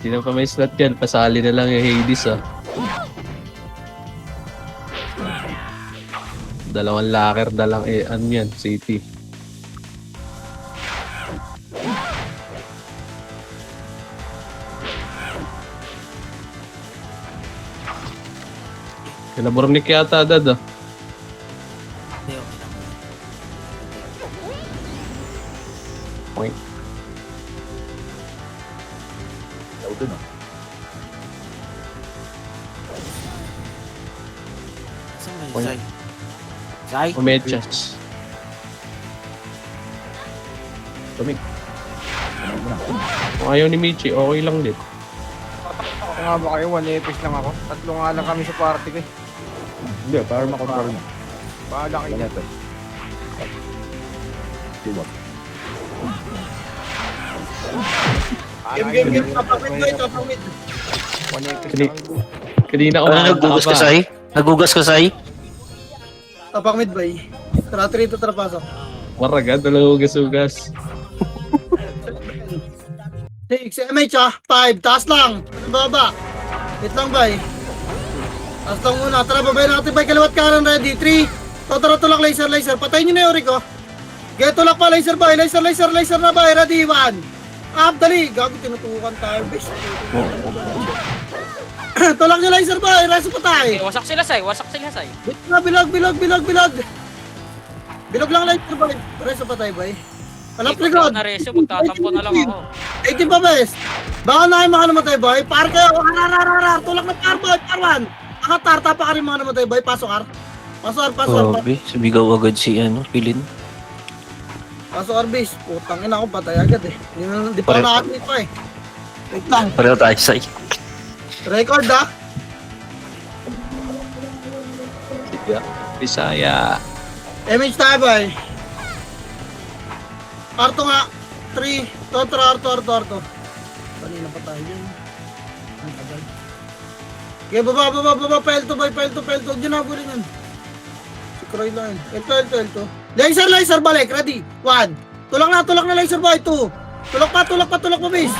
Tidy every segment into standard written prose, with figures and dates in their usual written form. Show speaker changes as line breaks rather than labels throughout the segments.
Hindi na pa may slot yan. Pasali na lang yung Hades ah. Dalawang locker, dalang ano yan, city. Kinabornik yata dad ah.
Hindi, okay lang.
Point.
Daw dun ah.
Saan ba
Wala.
yung Zay? Zay?
Umechas.
Tumig. Ano mo na?
Kung ayaw ni Michi, okay lang din.
Ako nga ba kayo? 1 epic lang ako. Tatlo nga lang kami sa party ko eh.
Hindi, para makontrol mo.
Bahala kayo.
Ganito. Diba?
Game. Kapamid ko ito. 1 epic lang ako.
Kanina
Ano,
umakanta
nagugas ka,
pa.
Zay? Nagugas ka, Zay?
Tapak mid ba eh? Tara, 3 to trapasok.
Maraga, dalawa-ugas-ugas.
6, MH ah. 5, taas lang. Baba. Wait lang ba eh? Taas lang muna. Tara, babayin natin ba? Kaliwat kanan ready. 3. Tara, tulak laser. Patayin nyo na yung Rico. Get tulak pa laser boy. Laser na ba? Ready, 1. Up, dali. Gago, tinutukan tayo. Best. Tulak nyo laser boy. Reso pa tayo.
Wasak sila, Say.
Bilog. Bilog lang laser boy. Reso pa tayo, boy. Alam
Ikot
likod.
ako na reso, magtatampo na lang ako.
18 pa bes. Baka na yung mga namatay boy. Par kayo. Arar. Tulak na par boy. Par 1. Akatar. Tapa ka rin mga namatay boy. Pasok ar. Pasok.
Grabe, sumigaw agad si Pilin.
Pasok ar base. Putang ina ako. Patay agad eh. Di pa ako nakakit pa eh. Wait lang.
Pareho tayo, Zay.
Record ah.
Bisaya.
Image tayo boy. Arto nga. 3. Arto. Kanina pa tayo yun. Ang tagal. Okay, baba. Pelto boy. Diyan na bulin yan. Si Croy lang yun. Elto. Laser. Balik. Ready. 1. Tulak na laser boy. 2. Tulak pa base.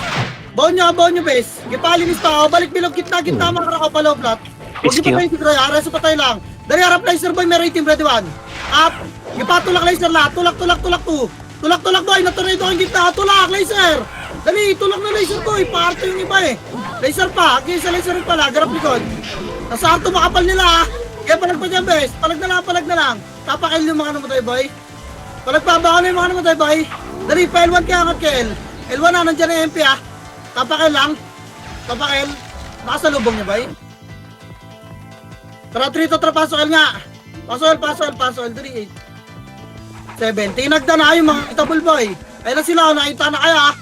Baon nyo base. Gipalinis pa. O, balik bilog. Gitna. Makarako pa low flat. Huwag
Rescue.
pa si Croy. Areso pa tayo lang. Dari harap laser boy. May rating. Ready 1. Up. Gipatulak laser la. Tulak 2. Tulak boy. Natornado ang gitna. Tulak laser. Dali. Tulak na laser boy. Paarto yung iba eh. Laser pa. Kaya sa laser rin pala. Garap likod. Nasa arto makapal nila ah. Kaya palag pa dyan bes. Palag na lang. Tapakil yung mga namatay boy. Palag pa. Baka na yung mga namatay boy. Dali. Pa L1 kaya angat kay L. L1 na. Nandyan na MP ah. Tapakil lang. Nakasalubong niya boy. Tara 3 to trapasok L nga. Pasok L. 3 8. 7. Tinagda na yung mga itabol boy. Ayun na sila. Nakita na kaya.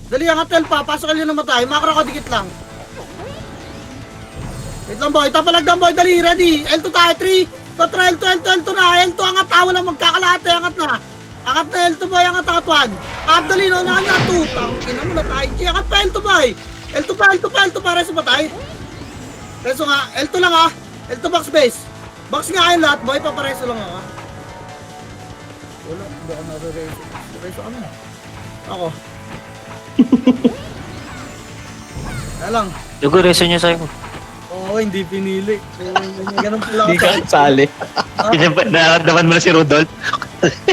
Dali ang atel pa. Pasok L yung namatay. Makara ko dikit lang. Wait lang boy. Tapalagdan boy. Dali. Ready. L2 tayo. 3. Patra L2 na. L2 angat. Wala magkakalate. Angat na L2 boy. Angat 1. Dali. No na nga 2. Tangin na mo na tayo. Angat pa L2 boy. L2 pa. Reso pa tayo. Reso nga. L2 lang ah. L2 box base. Box nga kayo lahat boy. Papareso lang ako. Wala. Hindi ako nare-reso. Reso kami. Ako. Kaya lang.
Dugo, reso niya, Zay.
Oo, hindi pinili. So, ganun pala
Hindi
ako.
ka sali.
Naramdaman mo na si Rudolph?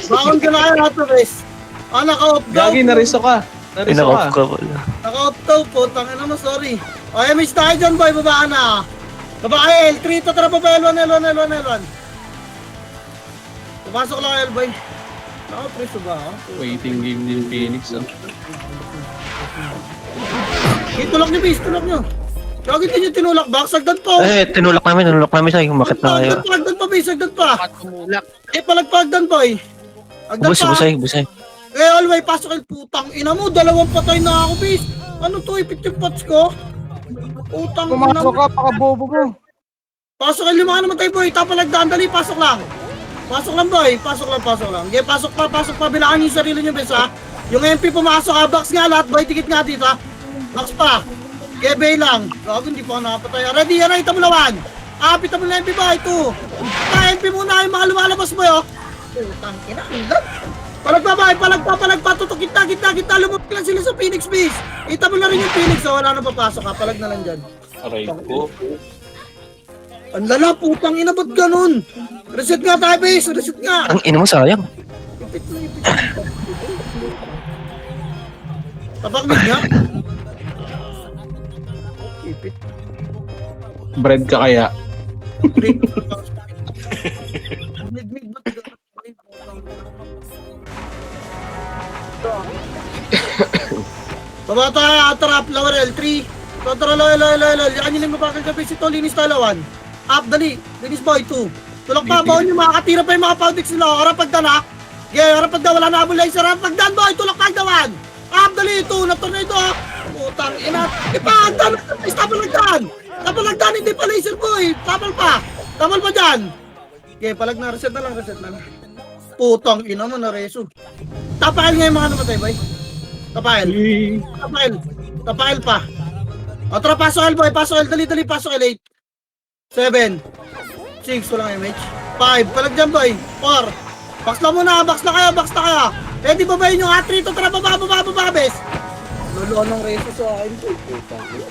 Bakon ka na kayo lahat to, guys. Naka-off daw.
Gagi, nariso ka.
Ina-off ka pala.
Naka-off daw po. Tangina mo, sorry. O, MH tayo dyan, boy. Baba ka na. Baba kayo, L3. Tatra pa ba? L1. Pumasok lang kayo, boy. Naka-preso ba ako?
Waiting game din Phoenix ah.
Okay, tulak nyo, base. Tulak nyo. Gagi din yung tinulak back. Sagdan po.
Tinulak namin, Zay. Umakit na kayo.
Sagdan pa, base. Sagdan pa.
Tumulak.
Palagpagdan, boy. Agdan pa.
Busay.
Always, pasok yung putang ina mo. 2 patay na ako, base. Ano to, ipit yung pots ko? Putang ina
Pumasok
mo.
ka, pakabobo mo.
Pasok yung 5 naman tayo, boy. Tapalagdaan, dali, pasok lang. Pasok lang, boy. Pasok lang. Okay, pasok pa. Bilangan yung sarili nyo, bes, ha. Yung MP pumasok, ha. Box nga lahat, boy. Tikit nga dito, ha. Box pa. Okay, bay lang. Gago, hindi pa ako nakapatay. Ready, yan na, itamulawan. Apit mo na MP, boy. 2. MP muna yung mga lumalabas, boy, oh. Putang ina, ulan. Palagpa, tutok, kita, lumabas lang sila sa Phoenix Base. Kita mo na rin yung Phoenix, wala na papasok ha, palag na lang dyan.
Aray ko.
Ang lala, putang ina, ba't ganun? Reset nga tayo, base, reset nga.
Ang ina mo, sayang.
Ipit. Tapakmig nga. Ipit.
Bread ka kaya?
Mid, ba't ganun? Baba tayo, trap, lower L3. Totara, lower, yan yung mapakal ka, base ito, linis tayo, 1. Up, dali, linis boy, 2. Tulak pa, bawon yung makakatira pa yung mga powdicks nila, harap pagdanak. Harap pagda, wala na abong laser, harap pagdan boy, tulak pa, 1. Up, dali, 2, na-tornado. Putang ina, ipagdan, tapalagdan, hindi pa laser boy, tapal pa dyan. Palag na, reset na lang. Putang ina mo na reso. Tapakil nga yung mga namatay, boy. Tapakil pa. O, tara, pasok L, boy, pasok L, dali, pasok L, 8, 7, 6, walang MH, 5, palag dyan, boy, 4, box na kaya. Ready ba ba yun yung hat-3 to, tara, baba, bes. Lolo, anong reso sa akin, boy, putang ina.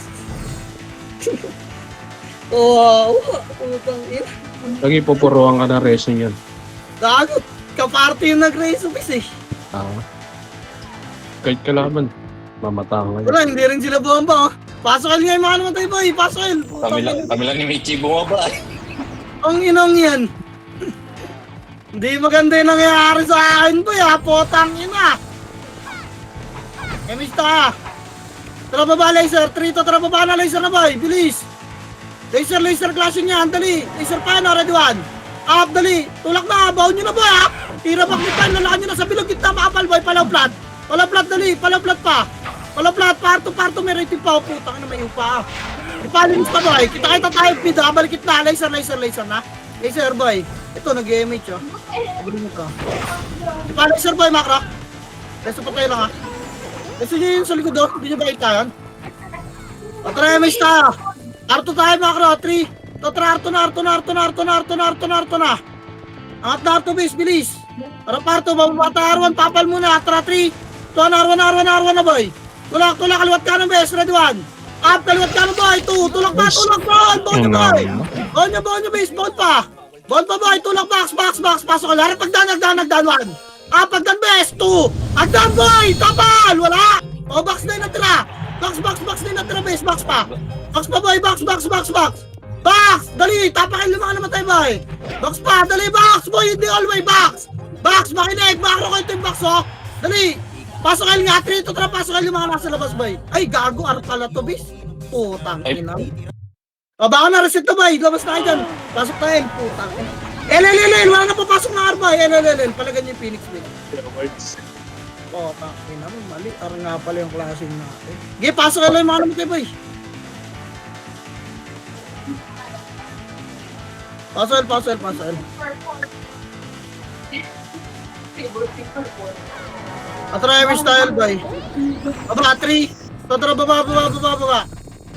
Wow, putang ina.
Lagi pupuruan ka ng reso niyan.
Gagot, kaparty yung nag-reso, bis eh.
Kahit kalaban, mamatang ka.
Wala, hindi rin sila bomba, oh. Pasok L nga yung mga namatay, boy, pasok L.
Kami lang ni Michi bumaba.
Ang inong yan. Hindi maganda yung nangyayari sa akin, boy, ha? Potang ina. Emis ka. Tara baba, laser. 3 to, tara baba na, laser na, boy. Bilis. Laser clashing niya. Dali. Laser pa, no? Ready 1. Up, dali. Tulak na. Baon nyo na, boy, ha? Tira back ni Pan. Lalaan nyo na sa bilog gitna. Makapal, boy. Palaw plat, dali. Palaw plat pa. Parto. May rating pa. Putang ina, may upa. Ipalinis pa, boy. Kita tayo. Pida. Balikit na. Laser na. Laser, boy. Ito, nag-MH, oh. Abulin mo ka. Laser, boy, Macro. Laser pa tayo lang, ha. Laser nyo yun sa likod, oh. Hindi nyo ba kita yan? O, tara, MH tayo. Arto tayo, Macro. 3. Tara, Arto na. Angat na, Arto, base. Bilis. Tara, Parto. Babata, R1. Papal muna. Tara, 3. Tuan, R1 na, boy. Tulak. Kaliwat ka ng base. Ready 1. Up, kaliwat ka ng boy. 2. Tulak ba? Baon nyo, boy. Baon nyo, base. Baon pa, boy. Tulak, box. Pasok ka. Harap pagdan, 1. Up, pagdan, base. 2. Agdan, boy. Tapal. Wala. O, box na yung natira. Box na yung natira, base. Box pa, boy. Box. Dali. Tapakin yung mga namatay, boy. Box pa. Dali, box, boy. Hindi all way. Box. Makinig. Makro kayo ito yung box, oh. Dali. Pasok kayo nga. 3 to, tara. Pasok kayo yung mga nasa labas, boy. Ay, gago. Arpala to, bis. Putang ina. O, baka na-reset na, boy. Labas na kayo dyan. Pasok tayo. Putang ina. LLL. Wala na papasok na arba. LLL. Palagan yung Phoenix, boy. Putang ina mo. Mali. Ar nga pala yung klaseng natin. Sige, pasok kayo yung mga namatay, boy. Pasok L. Atrayami style, boy. Baba, 3. Tara, baba.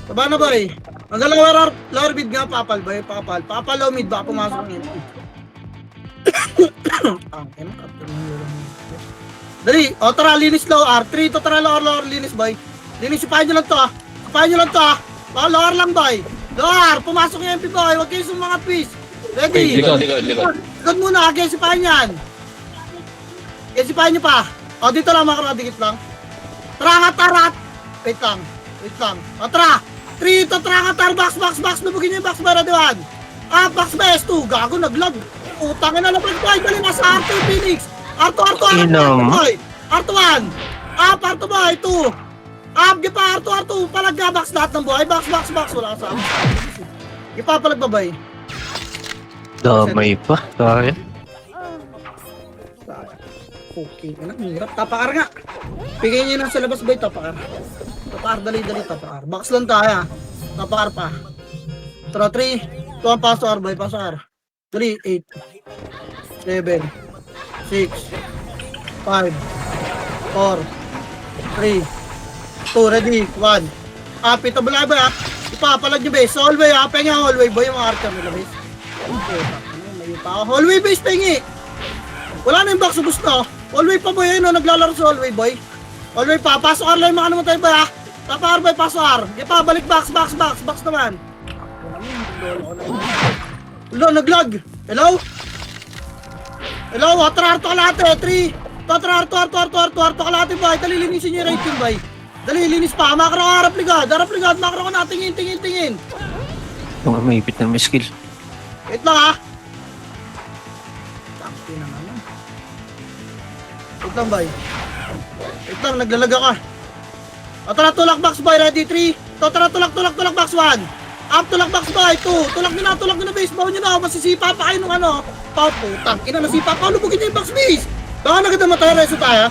Baba na, boy. Hanggang lower mid nga, papal, boy. Papal, low mid, baka pumasok ng MP. Dali, o tara, linis low R3. Tara, lower, linis, boy. Linis, sipahin nyo lang to, ah. Lower lang, boy. Lower, pumasok yung MP, boy. Huwag kayo sa mga piece. Ready?
Likod.
Likod muna, sipahin yan. Sipahin nyo pa. O, dito lang, makakadikit lang. Tara. Wait lang. O, tara. 3 to, tara, box. Nabugin nyo yung box, para diwan. Box ba, S2. Gago, naglag. Utangin na labas, boy. Dali, nasa R2, Phoenix. R2, boy. R1. R2, boy. 2. Gipa, R2. Palag nga, box lahat ng boy. Box. Wala ka sa Gipa, palag ba, boy?
Damay pa. Kaya.
Okay, anak, hirap. Tapakar nga. Bigay nyo lang sa labas, boy. Tapakar, dali. Tapakar. Box lang tayo, Tapakar pa. Tara, 3. Ito ang pasok, boy. Pasok. Dali, 8. 7. 6. 5. 4. 3. 2. Ready. 1. Ito balay, boy, ha. Ipapalag nyo, base. Hallway, ha. Penga hallway, boy. Yung archer nila, base. Hallway, base, pengi. Wala na yung box, ubus na. All-way pa boy, ayun, naglalaro sa all-way boy. All-way pa, pasok R lang yung mga naman tayo boy ha. Tapa R boy, pasok R. Di pa, balik box naman. Hello, naglag. Hello? Hello, Arto kalate, 3. Arto kalate boy, dali linisin niyo yung rating boy. Dali, linis pa, makro ka, harap ligad, makro ka na, tingin.
Yung maipit na may skill.
Wait lang ha. Takti na naman. Wait lang boy. Wait lang, naglalaga ka. Tara, tulak box boy, ready, 3. Tara, tulak box 1. Up, tulak box boy, 2. Tulak nyo na base, bawa nyo na, masisipa pa kayo nung ano. Putang, ina, nasipa pa, lubugin nyo yung box base. Baka nagad naman tayo, reso tayo.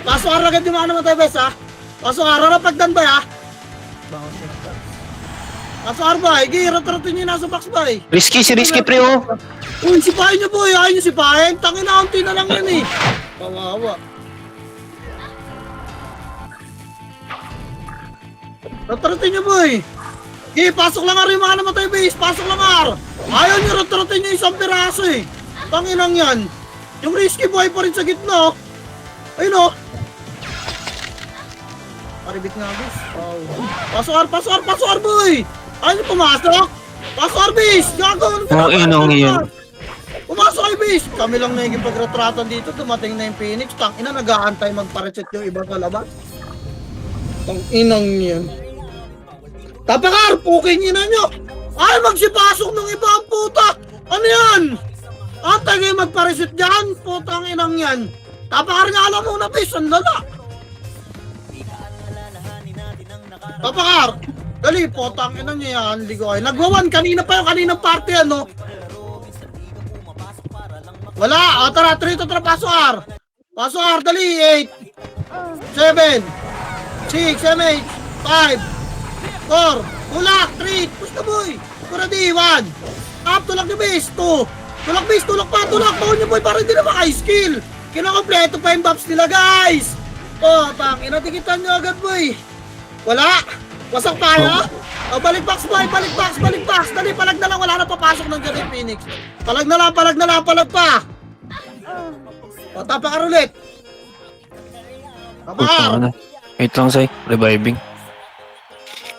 Pasok ka agad yung mga naman tayo base ha. Pasok ka, rarapagdan boy ha. Pasok ka boy, girat-ratin nyo yung nasa box boy.
Risky pre oh.
Uy, sipahin nyo boy, ayaw nyo sipahin. Tangin na, unti na lang yan eh. Kawawa. Ratratin nyo boy. Pasok lang nga rin mga namatay base. Pasok lang nga. Ayaw nyo ratratin nyo isang piraso eh. Tanginang yan. Yung risky boy pa rin sa gitna. Ayun o. Paribit nga base. Pasok R boy. Ayaw nyo pumasok. Pasok R base. Gago.
Inong yan.
Pumasok kayo base. Kami lang naging pagretratan dito. Dumating na yung Phoenix. Tangina, nag-aantay magpareset yung iba sa labas. Tanginang yan. Tapakar, puking ina nyo! Ay, magsipasok ng iba ang puta! Ano yan? Antay kayo magpareset dyan? Putang inang yan. Tapakar nga alam mo na, bis, ang lala. Tapakar! Dali, putang ina nyo yan. Ligoy. Nagwawan, kanina pa yung kaninang party, ano? Wala! Tara, 3 to tara, pasok R. Pasok R, dali, 8 7 6, 7, 5 4, tulak, 3, push na boy. Ready, 1. Up, tulak na base, 2. Tulak base, tulak pa, tulak. Bawon nyo boy, para hindi na maka-skill. Kinakompleto pa yung buffs nila, guys. Tangina, tikitan nyo agad boy. Wala. Wasak tayo. Balik box boy, balik box. Dali, palag na lang, wala na papasok ng Jedi Phoenix. Palag na lang, palag pa. Tapakar ulit. Tapakar.
Wait lang say, reviving.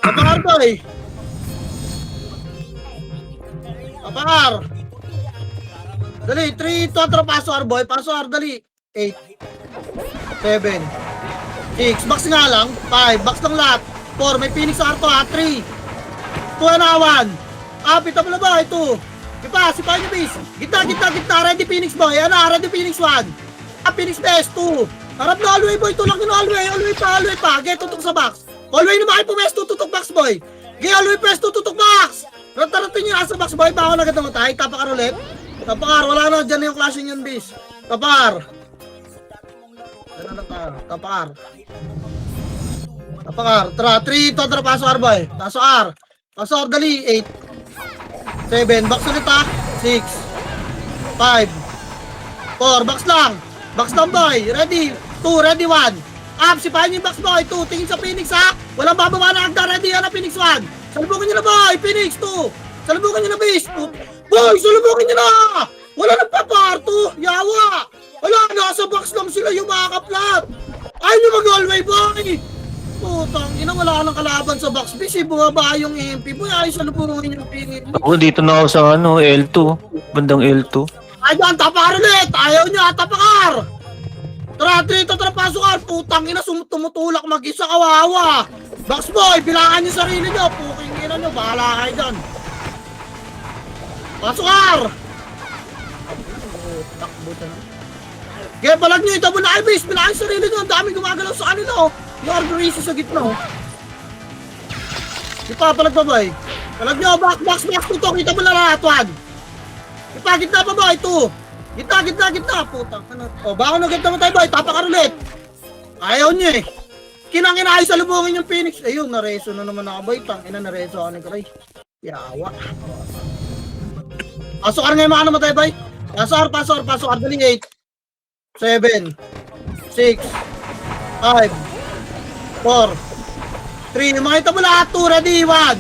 Tapakar boy. Tapakar. Dali, 3, 2, tara, paso R boy. Paso R, dali. 8 7 6, box nga lang. 5, box lang lahat. 4, may Phoenix R to ha. 3 2 na 1. Pita mo na ba? 2. Ipa, sipahin nyo base. Gitna. Ready Phoenix boy. Ready Phoenix 1. Phoenix base 2. Harap na hallway boy. Tulak nyo na hallway pa. Get tutok sa box. Hallway na makipumes. Tutok box boy. Get hallway press. Tutok box. Rataratin nyo sa box boy. Bako na agad namatay. Tapakar ulit. Tapakar. Wala na. Dyan yung clashing yun base. Tapakar. Tara, 3, tara, paso R boy. Paso R, dali, 8 7, box ulit ha. 6 5 4, box lang boy. Ready, 2, ready, 1. Up, sipahin yung box boy. 2, tingin sa Phoenix ha. Walang bababa na agda. Ready, Phoenix 1. Salubungin nyo na boy, Phoenix 2. Salubungin nyo na base. Boy, salubungin nyo na. Wala nang paparto, yawa. Wala, nasa box lang sila yung mga kaplat. Ayaw nyo mag-hallway boy. Putang ina, wala nang kalaban sa box base. Bumaba yung MP boy. Ayaw salubungin yung Phoenix.
Ako dito na ako sa L2. Bandang L2.
Ayan, tapakar ulit. Ayaw nyo, tapakar. Tara, 3, tara, pasok R. Putang ina, tumutulak mag-isa, kawawa. Box boy, bilangan nyo sarili nyo. Puking ina nyo, bahala kayo dyan. Pasok R. Takbo dyan. Kaya palag nyo, ito mo na kayo base. Bilangan nyo sarili nyo. Ang daming gumagalaw sa kanila oh. Yung Arboresis sa gitna oh. Ipapalag pa boy. Palag nyo, box, tutok. Kita mo na lahat, 1. Gitna pa boy, 2. Gitna. Putang ano. Baka naganda mo tayo boy, tapakar ulit. Ayaw nyo eh. Kinanginaay sa lubungin yung Phoenix. Ayun, nareso na naman ako boy. Tangina, nareso ako ng Kray. Yawa. Pasok ka ngayon mga namatay boy. Pasok R, dali 8 7 6 5 4 3, makita mo lahat. 2, ready, 1.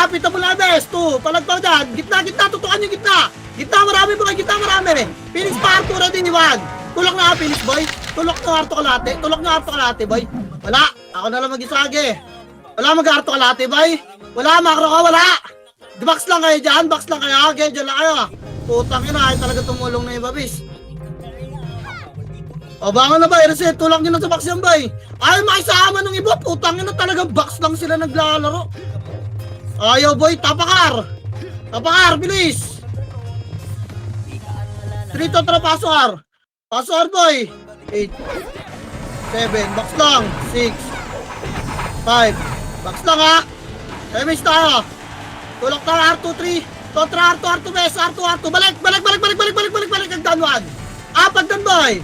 Pita mo lahat, 2, palagpaw dyan. Gitna, tutukan yung gitna. Gitna, marami. Phoenix Park, 2, ready, 1. Tulak na finish boy. Tulak na harto kalate. Tulak na harto kalate boy. Wala. Ako na lang mag-isage. Wala mag-harto kalate boy. Wala makro ka, wala. Box lang kayo dyan. Box lang kayo. Okay, dyan lang kayo. Putang ina, ay talaga tumulong na yung babis. O bangon na ba? Reset. Tulak nyo na sa box yan boy. Ayaw makisama ng iba. Putang ina talaga. Box lang sila naglalaro. Ayaw boy. Tapakar. Tapakar. Bilis. 3 to tra pasok. Pasok boy. 8 7 box lang. 6 5 box lang ha. Miss tayo. Tulak tayo R2 3. Kontra R2 bes. R2 balik. Hagdan 1. Pagdan boy.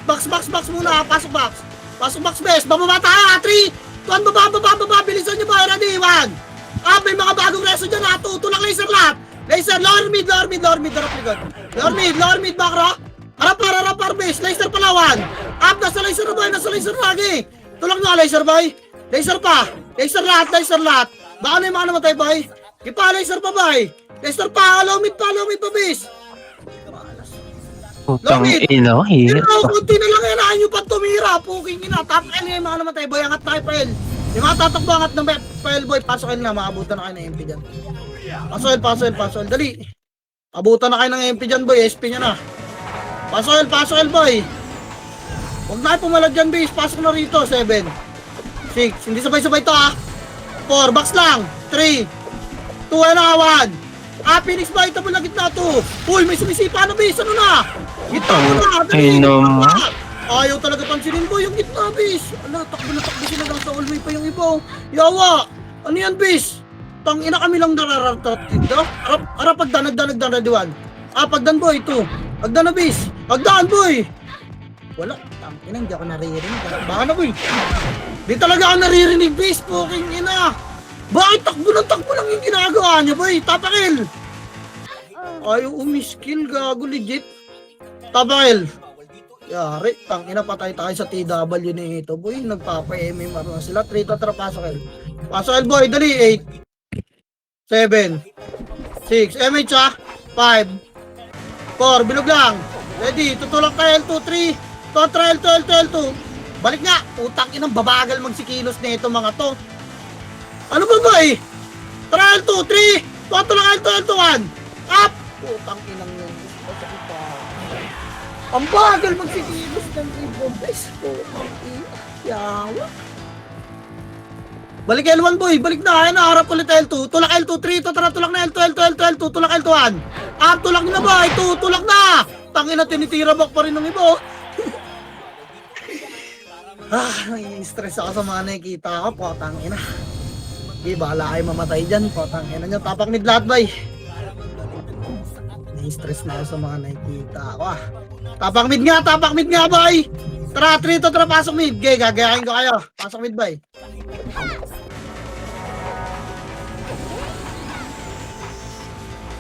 Box muna. Pasok box bes. Bababa tayo. 3 2 baba. Bilisan nyo boy. Ready 1. May mga bagong reso dyan ha. Tulak laser lahat. Laser, lower mid, harap likod. Lower mid, bakro. Harap, base. Laser palawan. Nasa laser lagi. Tulak nyo, laser boy. Laser pa. Laser lahat. Baka na yung mga namatay boy. Ipa, laser pa boy. Laser pa, low mid pa, base.
Putang ina, hirap.
Pero, kunti na lang yan, nyo pa tumira. Puking ina, top L yung mga namatay boy. Angat na kayo, yung mga tatakbo, angat ng file boy. Pasok na, makabutan na kayo ng MP dyan. Pasok, dali. Abutan na kayo ng MP dyan boy, SP nyo na. Pasok boy. Huwag na kayo pumalag dyan base, pasok na rito. 7 6, hindi sabay-sabay to ha. 4, box lang. 3 2 and 1. Phoenix boy, ito mo lang gitna 2. Uy, may sumisipa na base, ano na? Gitna na, dali. Ayaw talaga pansinin ko yung gitna base. Takbo sila lang sa all way pa yung iba. Yawa, ano yan base? Tangina kami lang nararatatid daw. Harap pagdan, Rediwan. Pagdan boy, 2. Pagdan na base. Pagdan boy. Wala, tangina, hindi ako naririnig. Baka na boy. Di talaga ako naririnig base, puking ina. Bakit takbo lang yung ginagawa niya boy? Tapakil. Ayaw umiskill, gago legit. Tapakil. Yari, tangina patay tayo sa TW na ito boy. Nagpapa-MM na sila. 3 to pasokil. Pasokil boy, dali 8 7 6 MH 5 4 bilog lang. Ready, tutulak tayo L2 3 kontra L2 balik nga. Utang inang babagal magsikilos na ito mga to. Ano ba ba eh? Tara L2 3 tutulak L2 1 up. Utang inang yun. Ang bagal magsikilos ng ibon guys. Yawa. Balik L1 boy, balik na, ayan na, harap ulit L2, tulak L2, 3, tulak na L2, tulak L2, 1. Tulak na ba, 2, tulak na! Tangin na, tinitira back pa rin ng iba, oh. Nai-stress ako sa mga nakikita ko, potang ina. Bahala kayo mamatay dyan, potang ina nyo, tapak ni lahat boy. Nai-stress na ako sa mga nakikita ko, Tapak mid nga boy! Tara, 3 to, pasok mid, gagayakin ko kayo, pasok mid boy.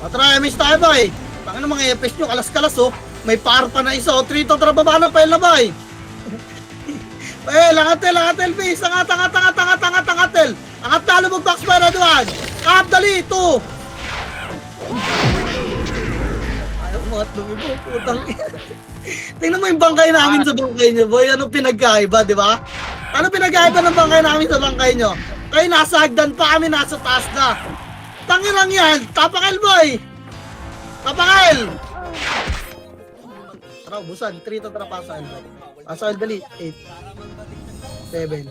Tara, miss tayo boy. Tangin ng mga EPS nyo, kalas-kalas oh. May par pa na isa oh. 3 to, baba na pa yun na boy. Langatel, base. Angat. Angat na, lumog box by Raduan. Dali, 2. Ayaw mga lumibo, putang ina. Tingnan mo yung bangkay namin sa bangkay nyo boy. Anong pinagkaiba, di ba? Ano pinagkaiba ng bangkay namin sa bangkay nyo? Kayo nasa hagdan pa, kami nasa taas na. Tangin lang yan! Tapakal boy! Tapakal! Tara, ubusan. 3 to pasal boy. Pasal dali. 8 7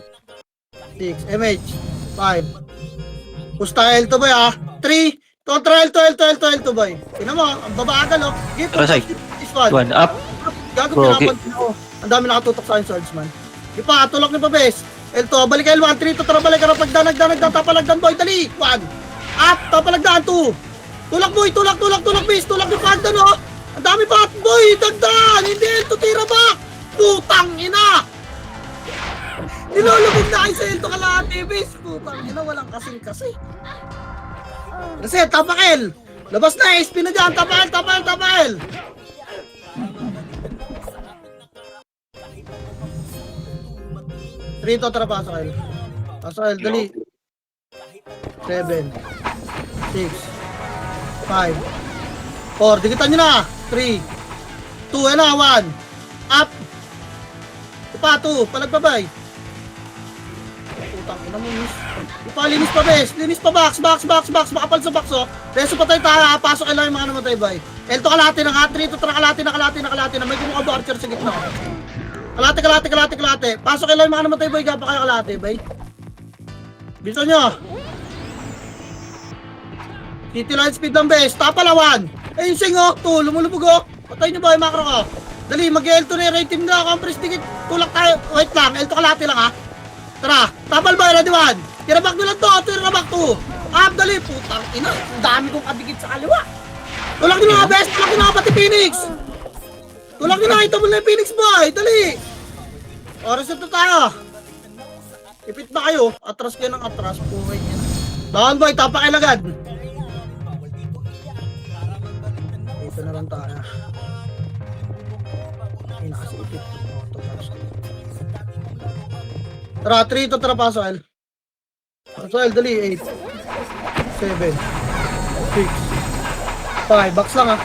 6 MH 5 Pusta L2 boy 3 kontra L2 boy. Tingnan mo, ang babagal oh. Give this one.
1 up.
Gago pinapansin ako. Ang dami nakatutok sa akin swordsman. Ipa, tulak niyo pa bes. L2, balik L1, 3 to balik ka na pagdanagdan, tapalagdan boy, dali. 1 up, tapalagdan 2. Tulak boy, tulak base, tulak ni Pagdan oh. Ang dami pa boy, dagdan. Hindi L2 tira back. Putang ina. Nilulubog na kayo sa L2 kalahati base. Putang ina, walang kasing kasi. Reset, tapakil. Labas na, SP na dyan, tapakil. 3 to pasok L, dali. 7 6 5 4, dikitan nyo na. 3 2 and 1 Up. Ipa, 2. Palagbabay. Putang ina mo, miss. Ipa, linis pa, bes. Linis pa, box. Makapal sa box, oh. Reso patay tayo, ha. Pasok lang yung mga namatay, bay. Elto kalate na nga. 3 to tra kalate na. May kumuha ba archer sa gitna. Kalate. Pasok lang yung mga namatay, bay. Gapa kayo kalate, bay. Bisa nyo. City line speed ng bes. Tapalawan. Ayun, sing, oh. 2. Lumulubog, oh. Patay nyo, bay. Macro ko. Dali, mag-L2 na yung raid team na. Compress dikit. Tulak tayo. Wait lang. Elto kalate lang, ha. Tara, tapal ba, ready 1? Tirabak nyo lang to, tirabak 2. Up, dali, putang ina. Ang dami kong kadikit sa kaliwa. Tulak nyo na, best. Tulak nyo na, pati Phoenix. Tulak nyo na, itabol na yung Phoenix, boy. Dali. O, reset na tayo. Ipit na kayo. Atras kayo ng atras. Puhay nyo. Down, boy, tapak kayo agad. Dito na lang tayo. Ay, nakasipit. Tara, 3 to tara, Pasol. Pasol, dali, 8. 7. 6. 5, box lang, ha.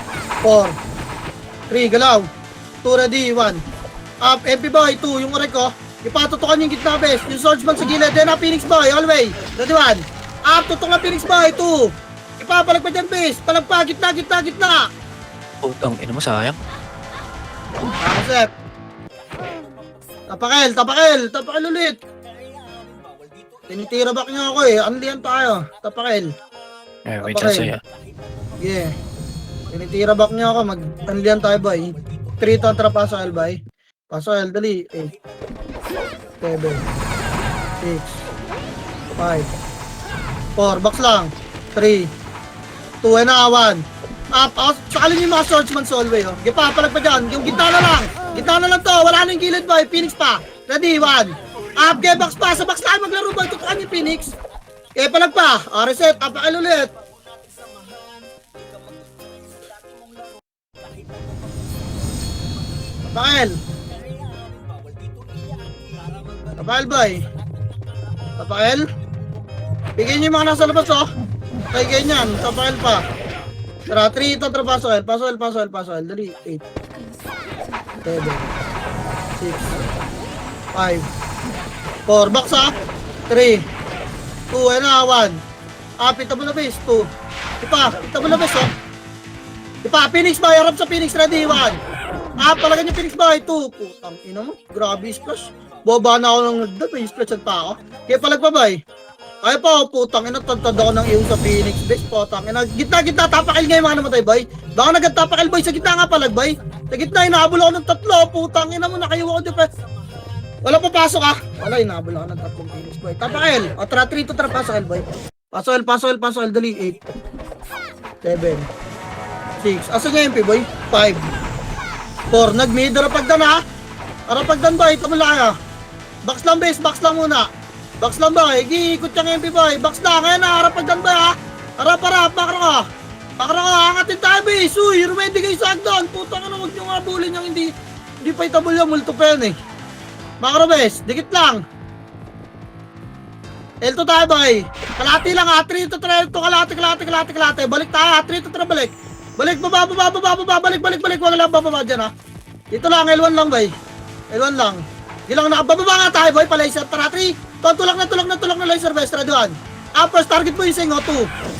4. 3, galaw. 2, ready, 1. Up, MP boy, 2, yung orek ko. Ipatutukan yung gitna, best. Yung swordsman sa gilid, then Phoenix boy, all way. Ready, 1. Up, tutok na Phoenix boy, 2. Ipapalag pa dyan, best. Palagpa, gitna.
Putang ina mo, sayang.
Sep. Tapakel ulit. Tinitira back niya ako, eh. Andiyan tayo. Tapakel.
Wait lang sa'yo.
Yeah. Tinitira back niya ako. Andiyan tayo, boy. 3 to tara, Pasol, boy. Pasol, dali. 8. 7. 6. 5. 4. Box lang. 3. 2 and 1. Up. Sakalin niyo yung mga swordsman sa hallway, oh. Papalag pa dyan. Yung gitna na lang. Gitna na lang to. Wala na yung gilid, boy. Phoenix pa. Ready, 1. Up, okay, box pa. Sa box tayo maglaro, boy. Tutukan yung Phoenix. Okay, palag pa. Reset. Tapakal ulit. Tapakal, boy. Tapakal. Bigyan niyo yung mga nasa labas, oh. Kaya ganyan. Tapakal pa. Tara, 3 ito. Tara, Pasol. Dali, 8. 7. 6. 5. 4, box, ha? 3. 2, and 1. Ito mo na, base. 2. Ito mo na, base, oh. Phoenix boy. Harap sa Phoenix. Ready, 1. Talaga niyo Phoenix boy. 2. Putang ina mo. Grabe, splash. Boba na ako ng nagdad. May splash pa ako. Kaya palag pa, boy. Ay pa, putang ina. Tantad ako ng iyo sa Phoenix, base. Putang ina. Gitna. Tapakil ngayon mga namatay, boy. Baka nagtapakil, boy. Sa gitna nga palag, boy. Sa gitna, inahabol ako ng 3. Putang ina mo. Nakayaw ako dito. Wala papasok, ah. Wala, inahabol ako ng 3 Phoenix, boy. Tapakil. O, tara, 3 to tara, Pasol, boy. Pasol. Dali, 8. 7. 6. Asa niya MP, boy? 5. 4. Nag-mid. Arapagdan, ha? Arapagdan, boy. Ito mo lang, ha? Box lang, base. Box lang muna. Box lang, boy. Giikot yung MP, boy. Box lang. Ayan, ha? Arapagdan, boy, ha? Harap. Makro ka. Angatin tayo, base. Uy, ready kayo sa agdan. Putang ano, huwag nyo nga bulin yung hindi pa itabol yung multo pa yan, eh. Macro bes, dikit lang. L2 tayo, boy. Kalati lang, ha. 3 to 3 to kalate. Balik tayo, ha. 3 to 3, balik. Balik, baba. Balik. Wala lang bababa dyan, ha. Dito lang, L1 lang, boy. L1 lang. Gilang na, bababa nga tayo, boy. Palaser, tara, 3. Tulak na laser, bes. Ready, 1. First target mo yung sing, 2.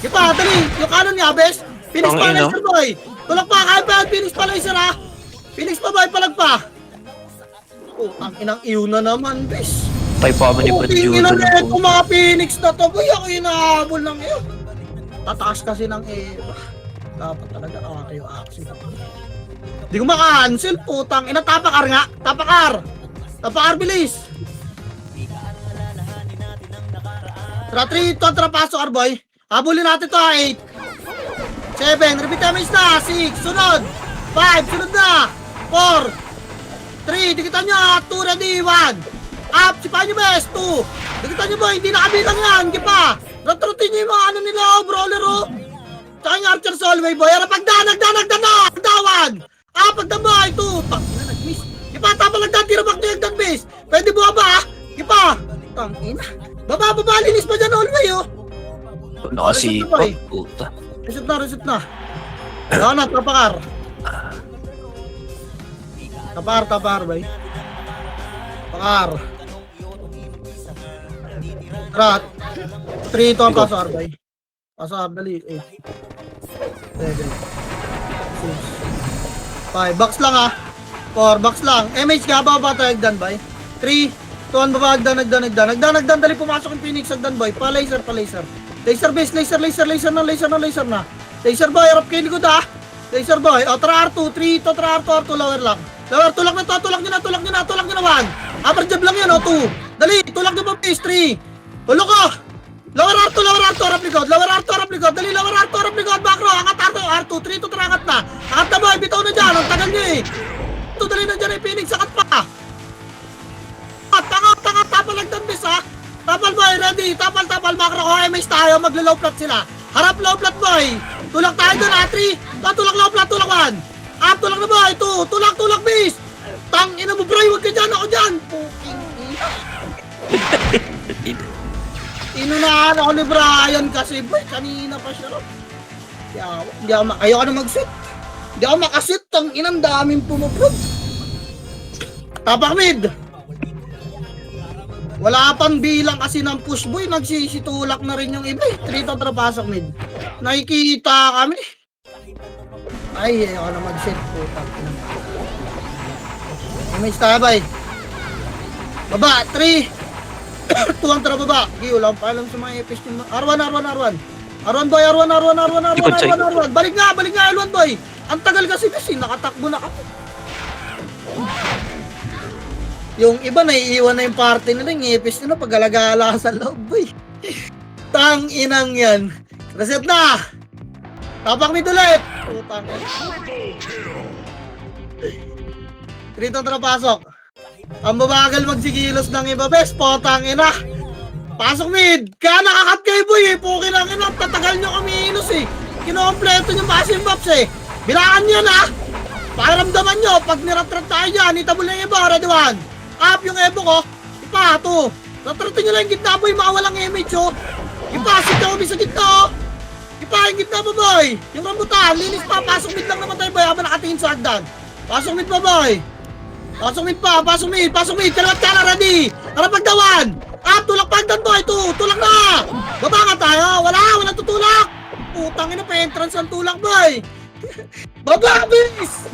Ipa, dali. Yung kanon niya, bes. Phoenix pa, laser, boy. Tulak pa, kaya pa, Phoenix pa, laser, ha. Phoenix pa, boy, palag pa. Ang inang iyo na naman, bes.
Pay pa mo ni Brad Judo
Tingnan
lang
ko
po.
mga Phoenix na to, boy. Ako inahabol ng iyo. Tataas kasi ng Eva. Dapat talaga kayo aksi. Di ko maka-cancel, putang ina. Tapakar nga. Tapakar, bilis. Tara, 3 ito. Tara, pasok, boy. Habulin natin to, 8. 7. Repeat damage na. 6. Sunod. 5. Sunod na. 4. 3, dikitan nyo, 2, ready, 1. Up, sipahan nyo, bes, 2. Dikitan nyo, boy, hindi nakabilang yan, gipa. Roturutin nyo yung mga ano nila, brawler, oh. Tsaka yung archer sa hallway, boy. Pagdan, pagdawan. Pagdan, boy, 2. Tangina, nag-miss. Gipa, tapalagdan, tirabak nyo yung base. Pwede buha ba, ha? Gipa. Tangina. Baba, linis pa dyan, hallway, oh.
Nakasipag, puta.
Reset na. Wala na, tapakar. Tapar, bay. Pakar. Rat. 3 ito ang pasar, bay. Pasar, dali. 8. 7. 6. 5. Box lang, 4. Box lang. MH ka, baba tayo, Agdan, bay. 3. 2, baba, Agdan. Dali, pumasok yung Phoenix, Agdan, boy. Pa-laser. Laser base, laser na. Laser boy, harap kayo likod, Laser boy, tara R2, 3, to tara R2, lower lang. Lower, tulak na to, tulak nyo na, 1. Upper jab lang yun, 2. Dali, tulak nyo pa base, 3. Tulok ko! Lower R2, harap likod, dali, lower R2, harap likod, back row, angat R2, 3, to tara, angat na. Angat na boy, bitaw na dyan, ang tagal nyo Ito, dali na dyan, Phoenix, angat pa. Angat, tapal Agdan base, Tapal boy, ready, tapal, macro ko, MH tayo, maglo-low flat sila. Harap low flat boy. Tulak tayo doon, 3. Tulak low flat, tulak 1. Tulak na boy, 2. Tulak base. Tang ina mo bro, huwag ka dyan, ako dyan. Puking ina. Inunahan ako ni Brian kasi boy, kanina pa siya. Ayoko na mag-sit. Hindi ako makasit, tang inang daming pumuprod. Tapak mid. Wala pang bilang kasi ng push boy, nagsisitulak na rin yung iba 3 to trapasok mid. Nakikita kami. Ay, ako na mag-set po. Image tayo bay. Baba, 3. 2 ang tara baba. Giyo lang pa alam sa mga epis yung R1 boy, R1. Balik nga, L1 boy. Ang tagal kasi nakatakbo na kami. Yung iba naiiwan na yung party nila, yung epis nila pag-alagala sa loob, boy. Tang inang yan. Reset na! Tapak mid ulit! Putang ina. 3 to pasok. Ang babagal magsigilos ng iba, bes. Potang ina. Pasok mid. Kaya nakakat kayo, boy. Pukin ang ina. Tatagal nyo kami inos Kinokompleto nyo passive buffs Bilangan nyo na. Pakiramdaman nyo. Pag niratrat tayo dyan, itabol na yung iba. Ready 1. Up yung Evo ko. Ipa, 2. Natratin nyo lang yung gitna, boy. Mga walang image, Ipa, sit ako sa gitna, Ipa, yung gitna mo, boy. Yung rambutan, linis pa. Pasok mid lang naman tayo, boy. Habang nakatingin sa Agdan. Pasok mid pa, boy. Pasok mid. Kalawat ka na, ready. Harap Agdawan. Up, tulak pa Agdan, boy. 2. Tulak na. Baba nga tayo. Walang tutulak. Putang ina pa, entrance ang tulak, boy. Baba, bis.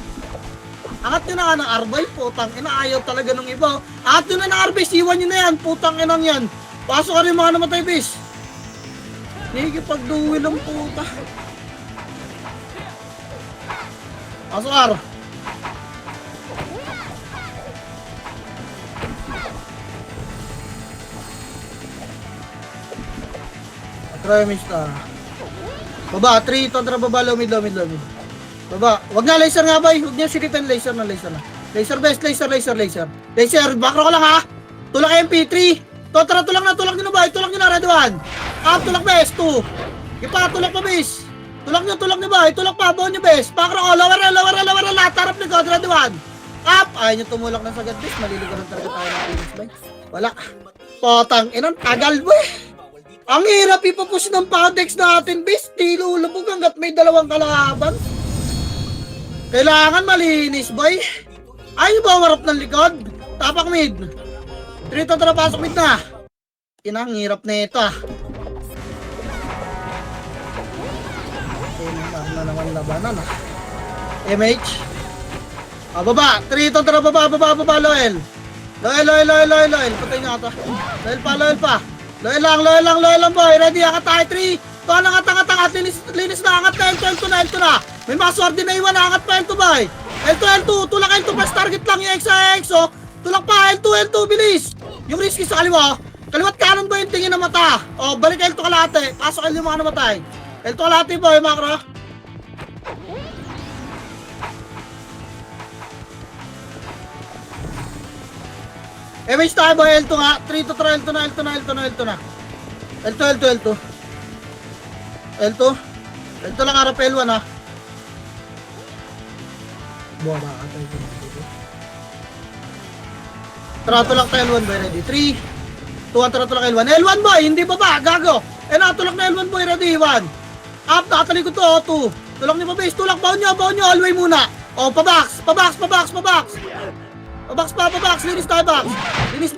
Angat nyo na nga ng Arbay, putang ina, ayaw talaga ng iba. Angat nyo na ng Arbay, siwan nyo na yan, putang inang yan. Pasok ka rin mga namatay, bis. Nakikipag-duwi lang, puta. Pasok ka. Try Mr. Baba, 3, tontra baba, lumid. Baba, wag na laser nga bay, huwag niya silitan, laser na. Laser best, laser. Backro ko lang Tulak MP3. Totra, tulak nyo na bay, ready 1. Up, tulak best, 2. Ipa, tulak pa base. Tulak nyo bay, tulak pa, baon nyo best. Backro ko, lower, lahat, harap ni God, ready 1. Up, ayaw nyo tumulak na sagad base, maliligaran talaga tayo ng Phoenix bay. Wala. Potang, inang tagal boy. Ang hirap ipapush ng Padex natin base, di lulubog hanggat may 2 kalaban. Kailangan malinis, boy. Ayaw ba umarap ng likod? Tapak mid. 3 to pasok mid na. Inang hirap na ito na naman labanan MH. Baba. 3 to baba, Loel. Loel. Patay nga ito. Loel pa. Loel lang, boy. Ready, angat tayo, 3. Ito, angat. Linis na, angat na, L2 na. May mga sword din na iwan, angat pa L2 ba L2, tulak L2, press target lang yung EXO. Tulak pa, L2, bilis. Yung risky sa kaliwa, kaliwat kanan ba yung tingin na mata? Balik L2 kalate, pasok L yung mga namatay. L2 kalate ba yung macro? MH tayo ba, L2 nga, 3 to try, L2 na. L2 lang harap L1 Buwa ba ka tayo dito? Tratulak tayo L1 boy, ready? 3, 2, tratulak L1. L1 boy, hindi ba gago? Natulak na L1 boy, ready? 1. Up, nakatalikod to, 2. Tulak niyo pa base, tulak, baon nyo, all way muna. Pabox. Pabox pa, pabox. Linis tayo, box. Linis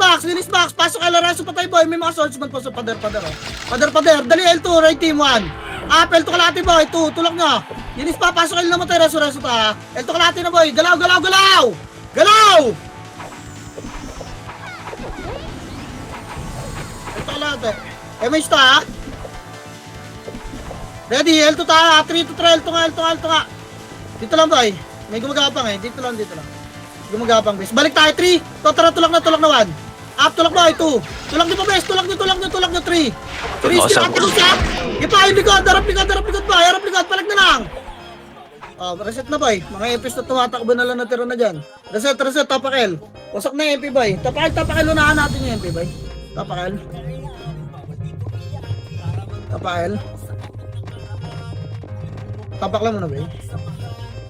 box. Pasok kay Lareso pa tayo, boy. May mga swordsman pa sa pader, oh. Pader. Dali, L2, right team, 1. Up, L2 kalati, boy. 2, tulak nyo. Linis pa, pasok kayo naman tayo, reso pa. L2 kalati na, boy. Galaw! L2 kalati. MH ta, ha? Ready, L2 tayo, 3 to 3, L2 nga. Dito lang, boy. May gumagapang eh. Dito lang. Gumagapang, bes. Balik tayo, 3. Tara, tulak na, 1. Up, tulak boy, 2. Tulak nyo pa, bes. Tulak nyo, 3. 3, sinakatulog siya. Ipa, yung likod. Harap likod, boy. Palag na lang. Oh, reset na, boy. Mga EPs na tumatakbo na lang natira na dyan. Reset, tapakel. Wasak na yung MP, boy. Tapakel, unahan natin yung MP, boy. Tapakel. Tapak lang muna, boy.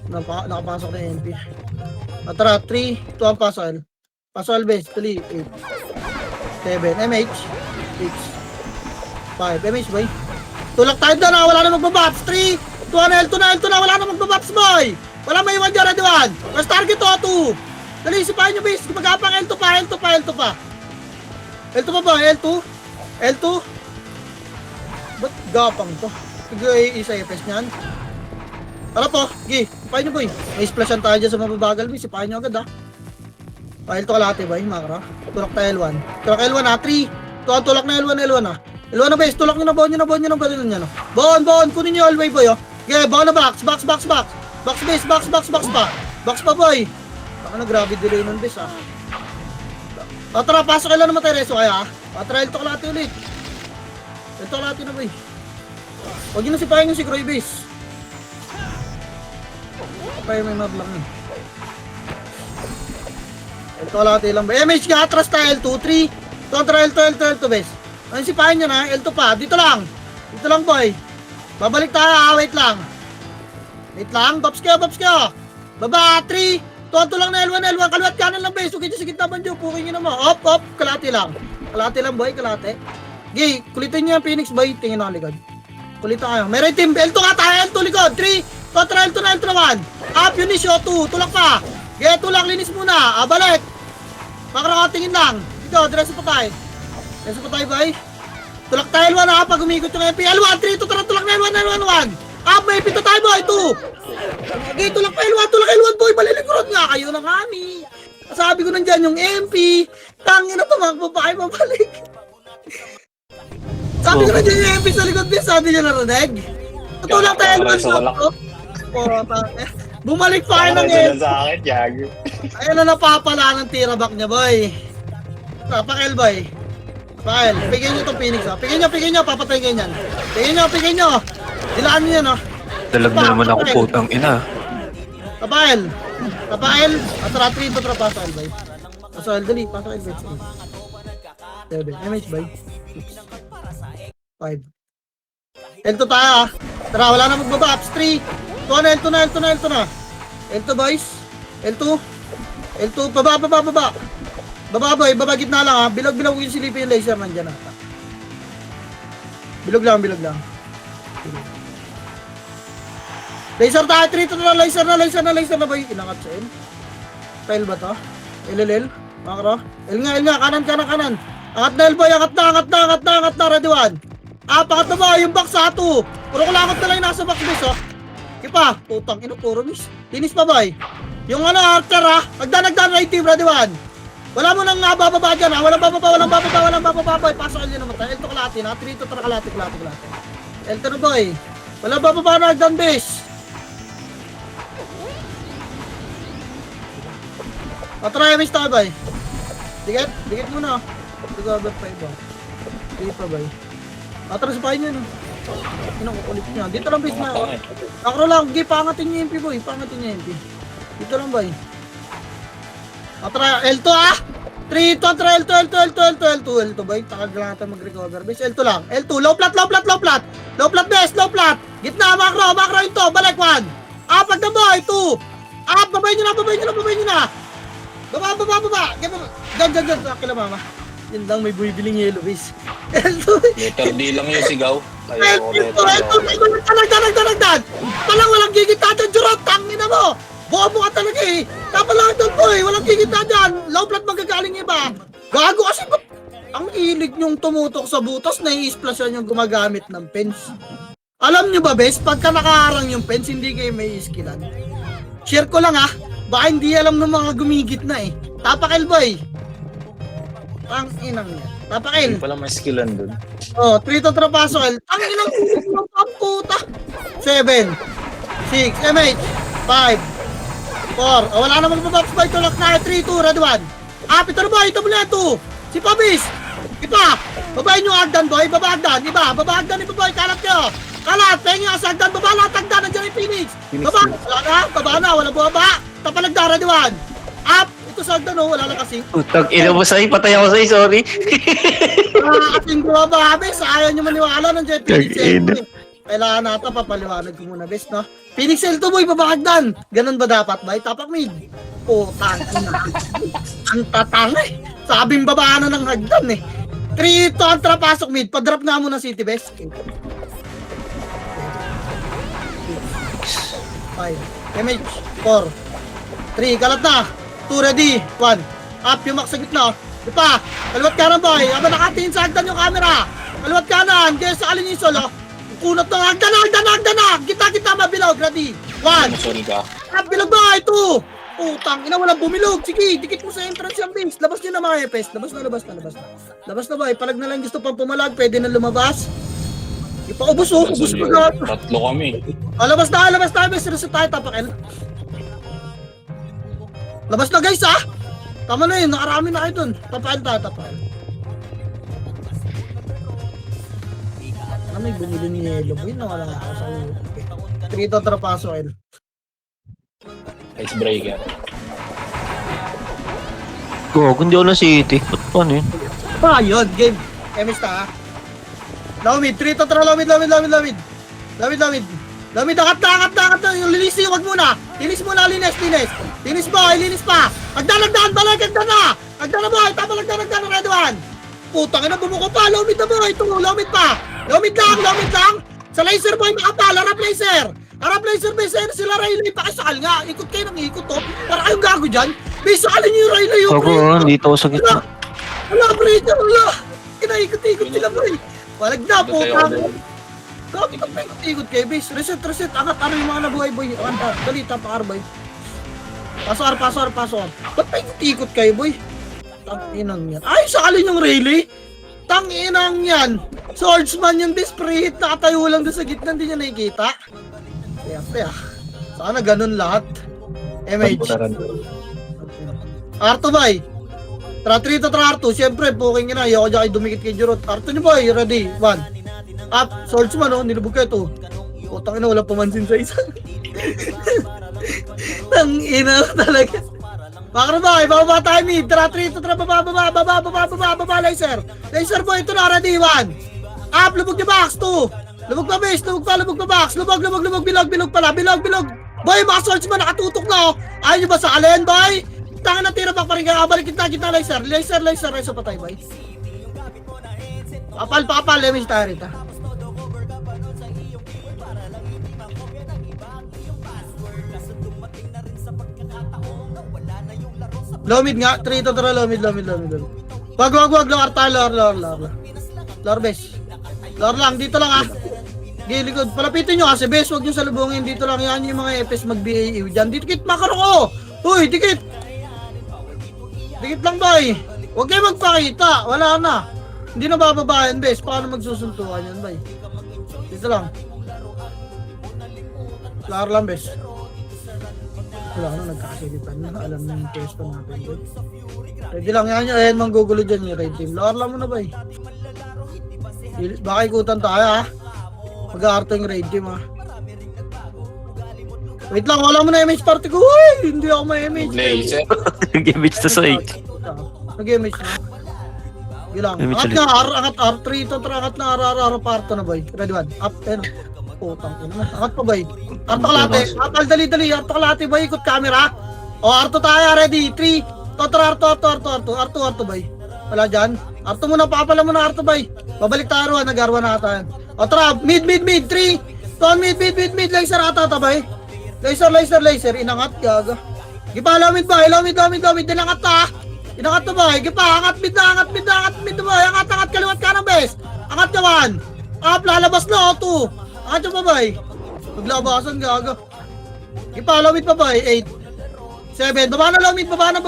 Nakapasok na yung MP. Tara, 3, 2 ang pasok. Pasok, base, 3, 8, 7, MH, 6, 5, MH, boy. Tulak tayo doon, ha? Wala na magbabaps. 3, 2 na, L2 na, wala na magbabaps, boy. Wala may iwan dyan, ready 1. First target, 2. Dali, sipahin nyo, base. Magapang L2 pa. L2 pa ba? L2? Ba't gapang to? Tigay isa EPS niyan. Tara po, gi, sipahin nyo, boy. May splashan tayo dyan sa mababagal, boy. Sipahin nyo agad, ha? Pahil to kalate, boy, makara. Tulak tayo L1. Tulak L1, ha? 3, 2, tulak na L1, ha? L1 na, base. Tulak nyo na, bawon nyo na, balilan nyo, no? Bawon, kunin nyo all way, boy, oh. Okay, bawon na, box, box, base, box pa. Box pa, boy. Baka na, grabe delay nun, base, ha? Tara, pasok kayo lang naman tayo, reso, kaya, ha? Tara, L2 kalate ulit. L2 kalate na, boy. Huwag nyo na sipahin yung si Croy, base. Kapay may mab lang, eh. L2 kalate lang, boy. MH nga, atras tayo, L2, 3. Kontra L2, base. Ayun, sipahin nyo na, L2 pa. Dito lang, boy. Babalik tayo, wait lang. Babs kayo. Baba, 3. Tonto lang na L1. Kaliwat kanan lang, base. Sige, sige, taban nyo. Puking nyo naman. Op. Kalate lang, boy. Gay, kulitin nyo yung Phoenix, boy. Tingin na likod. Kulitan kayo. Meron team. L2 nga tayo. L2 likod. 3. Kontra L2 na, 1. Up, yun is 2. Tulak pa. Gay, tulak. Linis muna. Balik. Makarakatingin lang. Dito, diretso pa tayo, boy. Tulak tayo L1, ha. Pag umikot yung MP. L1, 3. Tara, tulak na L1. Up, may pito tayo, boy. 2. Okay, tulak pa L1, boy. Malilikurot nga kayo ng kami. Sabi ko nandyan yung MP. Tangin na tumakbo pa kayo mabalik. Sabi ko nandyan yung MP sa likod, bis. Sabi niya narinig. Tulak tayo L1, bumalik pa kayo ng MP.
Sa akin, Yago.
Ayun na napapala ng tiraback niya, boy. Pakel, boy. Pakel, pigyan nyo itong Phoenix, ha. Pigyan nyo, papatayin kayo yan. Pigyan nyo. Dilaan nyo yan, ha.
Dalag na naman ako, putang ina.
Pakel. Atara 3 to pasok, boy. Pasok, dali. Pasok, boy. 7. MH, boy. 6. 5. L2 tayo, ha. Tara, wala na magbabaps. 3. L2 na. L2, boys. L2, baba. Baba, boy. Baba, gitna lang, ha. Bilog yung silipin yung laser nandyan, ha. Bilog lang. Laser tayo, 3 to na, laser na, boy. Inangat siya, Tile ba to? LLL? Makro? L nga, kanan. Angat na, L, boy. Angat na, ready 1. Pakat na, boy. Yung box, ha, 2. Puro kulangot na lang yung nasa box, miss, oh. Kipa, putang ino, puro miss. Linis pa, boy. Yung Archer, ha. Nagdan, right team, ready 1. Wala mo nang bababa dyan, ha. Walang bababa, boy. Pasok nyo naman tayo. L2 kalate, ha. 3 to tara kalate. L2 na, boy. Walang bababa na nagdan, base. Try miss tayo, boy. Dikit muna. Recover pa iba. Dikit pa, boy. Tara sa pahin nyo, no. Kukulit niya. Dito lang, base na. Akro lang. Pangatin nyo yung MP, boy. Dito lang, boy. Tara, L2, ha. 3, 2, tara, L2, boy. Takag lang natin mag-recover. Base, L2 lang. L2, low plat. Low plat, base, low plat. Gitna, macro ito. Balik, 1. Pag na, boy, 2. Babay nyo na. Baba. Diyan. Kila mama. Yan lang, may buwibiling yellow, base. L2.
Letter D lang yung sigaw.
L2, nagdan. Palang walang gigit natin, Jurot. Tangin na mo. Bobo ka talaga eh. Tama lang doon boy. Walang kikita dyan. Low flat magagaling iba. Gago kasi ba't ang ilig nyong tumutok sa butas, nai-splashan yung gumagamit ng fence. Alam nyo ba, bes, pagka nakaharang yung fence, hindi kayo may skillan. Share ko lang ah. Baka hindi alam ng mga gumigit na eh. Tapakil boy. Ang inang yan. Tapakil.
Hindi pala may skillan dun.
Oh, 3 to trapasol. Ang inang ng puta. 7, 6, MH, 5, 4. Oh, wala naman pa box boy. Tulak na 3, 2, ready 1. Ito na boy. Ito muna 2. Si Pabis. Iba. Babayin nyo Agdan boy. Babagdan. Iba. Babagdan. Iba boy. Kalat nyo. Kalat. Pengi sa Agdan. Baba lahat Agdan. Nandiyan yung Phoenix. Baba. Wala na. Baba na. Wala baba. Tapalagda. Ready 1. Ito sa Agdan oh. Wala na kasing.
Putang ina mo sa'yo, patay ako sa'yo, sorry.
Kasing baba. Bes. Ayaw nyo maniwala. Nandiyan yung Phoenix.
Tag-ina.
Kailangan natin papaliwanag ko muna, bes, no? Phoenix L2 boy, babakagdan. Ganun ba dapat, boy? Tapak mid. Oh, tangina. Ang tatang eh. Sabing babaan na ng hagdan eh. 3 to ang trapasok mid. Padrop nga muna City, bes. 5. MH. 4. 3. Kalat na. 2 ready. 1. Up yung max sa gitna. Di pa. Kaliwat kanan, boy. Aba nakatingin sa hagdan yung camera. Kaliwat kanan. Kaya sa alinisol, oh. Kunot ng hagdan. Kita mabilog. Ready. 1.
Sorry ka.
Bilog ba? 2. Putang ina, walang bumilog. Sige, dikit mo sa entrance yung base. Labas nyo na mga EPS. Labas na. Labas na ba? Palag na lang gusto pang pumalag. Pwede na lumabas. Ipaubos oh. Ubos mo na.
Tatlo kami.
Labas na. Bes, reset tayo. Tapakin. Labas na guys ah. Tama na yun. Nakarami na kayo dun. Tapakin. May bumili ni Yellow Boy na wala ako sa ulo. 3 to trapaso L.
Icebreaker.
Gago, hindi ako na city. Ba't paano yun?
Yun, game. MS ta ha. Lawid, 3 to tra, lawid. Lawid, angat na. Yung linis yung wag muna. Linis pa. Agdan, balik, agdan na boy. Tama, agdan, ready 1. Putang ina, bumuko pa. Lawid na boy. Ito, lawid pa. Lawid lang. Sa laser boy, makapal. Harap laser, base. Sila Riley. Pakisakal nga. Ikot kayo ng ikot, to. Para kayong gago dyan. Base, sakalin nyo yung Riley.
Gago, dito ako sa gitna.
Wala, breaker. Kinaikot sila, boy. Walag na, putang. Bakit ikot kayo, base? Reset. Angat, yung mga nabuhay, boy. Dali, tapakar, boy. Paso. Ba't pa ikot kayo, boy? Tanginang yan. Ay, sakalin yung Riley. Tanginang yan. Swordsman yung disparate. Nakatayo lang doon sa gitna. Hindi niya nakikita. Kaya. Sana ganun lahat. MH. Arto bay. Tra 3 to tra Arto. Siyempre, poking na. Ayoko dyan kayo dumikit kay Jurot. Arto niyo boy. Ready. 1. Up. Swordsman oh. Nilubog kayo to. Putang ina. Wala pamansin sa isa. Tangina talaga. Bakit ba? Ibaba tayo mid. Tra 3 to tra. Baba. Laser boy. Ito na. Ready. 1. Up. Lubog niya box. 2. Lubog pa base. Lubog pa box. Lubog. Bilog pala. Bilog. Boy, mga swordsman nakatutok na oh. Ayaw nyo ba sa alin, boy? Tangan na tira pa rin ka. Balik kita laser. Reso patay, boy. Pakapal. Lemons tayo rita. Lomid nga. 3 to tara. Lomid. Wag. Lor base. Lor lang. Dito lang ah. Gilikod. Palapitin nyo kasi base. Wag nyo salubungin. Dito lang yan yung mga EPS mag-BAE dyan. Dikit makaro ko. Uy, dikit. Dikit lang boy. Huwag kayo magpakita. Wala na. Hindi na bababayan base. Paano magsusuntukan yan boy? Dito lang. Laro lang base. Wala na. Nagkakasilitan na. Alam na yung pesto natin boy. Ready lang yan. Ayan manggugulo dyan yung red team. Laro lang muna boy. Baka ikutan tayo ha. Mag-aarto yung raid team ha. Wait lang, wala mo na MH party ko. Uy, hindi ako may MH.
Laser.
Nag-image na sa 8.
Nag-MH na. Gilang. Angat nga, angat R3 to, angat na R parto na boy. Ready 1. Up, ayun. Putang ina na. Angat pa boy. Arto kalate. Apal, dali. Arto kalate boy, ikot camera. O, Arto tayo, ready. 3. Arto boy. Wala dyan. Arto muna, papala muna Arto boy. Babalik tayo ruan, nag-arwan na tayo. O tara, mid, 3. Ton, mid, laser ata boy. Laser, inangat, gaga. Gipa, lomid boy, lomid, inangat na. Inangat na boy, gipa, angat mid na boy, angat, kaliwat ka ng bes. Angat naman. Up, lalabas na, 2. Angat yung boy. Paglabasan, gaga. Gipa, lomid pa boy, 8. 7, baba na lomid, baba na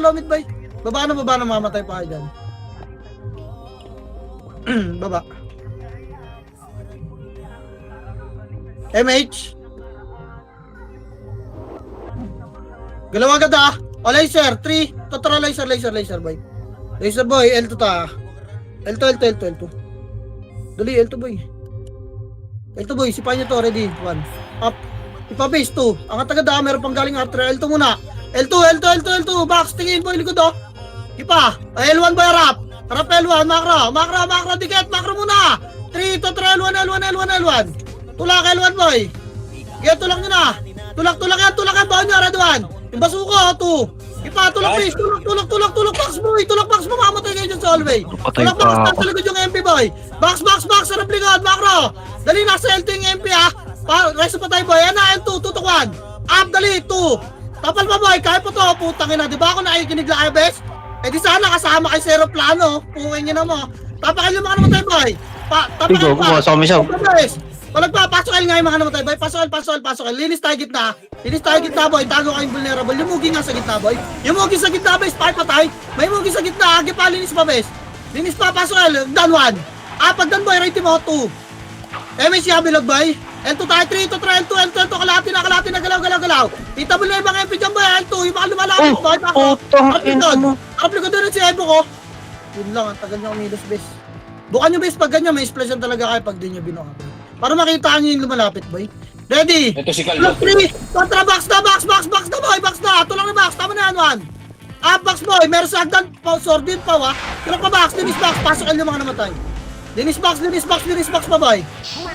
lomid boy. Baba na, mamatay pa kayo dyan. Baba. MH. Galaw agad ah. O laser, 3. Total laser boy. Laser boy, L2 ta. L2. Dali, L2 boy. L2 boy, sipahin nyo to, ready. 1. Up. Ipa-base 2. Ang agad ah, meron pang galing R3. L2 muna. L2. Box, tingin boy, likod oh. Ipa. L1 boy, harap. Harap L1, makro, dikit, makro muna. 3, total L1. Tulak L1 boy. Kaya tulak nyo na. Tulak yan, baon nyo, red 1. Yung basuko, 2. Ipa, tulak please, tulak box mo, mamatay kayo dyan sa hallway. Tulak box, nasa likod yung MP boy. Box, sarap likod, makro. Dali, nasa L2 yung MP ha. Resto pa tayo boy, yan na, L2, tutukwan. Up, dali, 2. Tapal pa boy, kaya po to, putang ina, di ba ako nakikinig lang kayo, bes? Eh di sana kasama kay Zero Plano, pungin nyo na mo. Tapakin yung mga namatay boy.
Ikaw, bukas kami siya.
Pasok nga yung mga namatay boy. Pasok. Linis tayo gitna boy. Tago kayong vulnerable. Yung mugi nga sa gitna boy. Yung mugi sa gitna boy. Spy patay. May mugi sa gitna. Agi pa. Linis pa bes. Linis pa. Pasok L. Dan 1. Pag dan boy. Rate mo 2. MSC Habilog boy. L2 tayo. 3 to 3. L2. Kalahati na. Galaw. Tita mo na yung mga MP dyan boy. L2. Yung mga lumalaki boy. Harap likod doon si Evo ko. Yun lang. Ang tagal niya umilos bes. Bukan nyo bes. Pag ganyan may explosion talaga kayo pag di nyo binuha. Para makita nyo yung lumalapit boy. Ready?
Ito si Kaldo.
3, kontra box na boy, box na. Tulang na box, tama na yan 1. Box boy, meron sa agdan, sordin pa wa. Tulang pa box, linis box, pasok yung mga namatay. Linis box pa boy.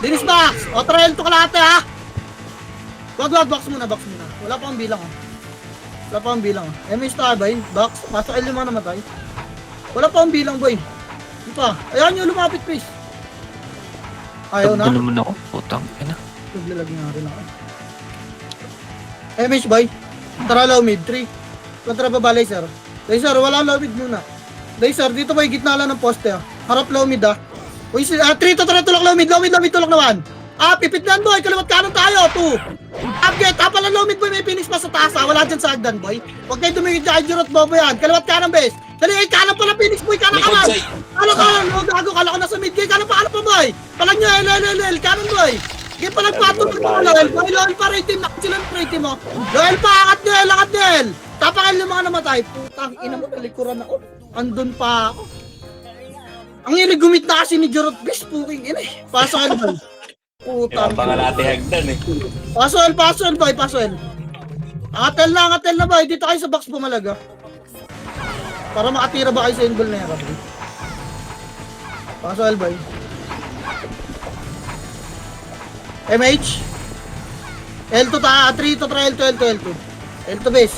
Linis box, o trail to kalate ha. Wag, box muna. Wala pa ang bilang. MS tayo boy, box, pasok yung mga namatay. Wala pa ang bilang boy. Di pa, ayan nyo lumapit please. Ayaw na?
Tagdo naman ako, putang ina.
Naglalagay nga rin ako. MH boy. Tara low mid 3. Kontra baba laser. Laser, wala low mid muna. Laser, dito boy, gitna lang ng poste ah. Harap low mid ah. Uy, 3 to 3 tulak low mid, tulak naman. Pipit na boy, kaliwat kanan tayo. 2. Get, tapalan low mid boy, may finish pa sa taas ah. Wala dyan sa agdan boy. Huwag kayo dumingit dyan, Jirot Bobo yan. Kaliwat kanan base. Dali, kanan pala finish boy, kanan. Gago, kala ko nasa mid. Kanan pa boy. Palang nyo, L, kanan boy. Kaya palang patulog ko Loel boy, Loel pa rating, sila yung rating mo. Loel pa, angat Noel. Tapakan yung mga namatay. Putang ina mo, talikuran ako. Andun pa ako. Ang ilig gumit na kasi ni Jirot Bes, puking ina eh. Pasok boy. Putang.
Kaya pangalati hagdan eh.
Pasok boy. Angatel na boy, dito kayo sa box bumalaga. Para makatira ba kayo sa invul na yan, boy. Pasok boy. MH L2 ta, 3 to try L2 base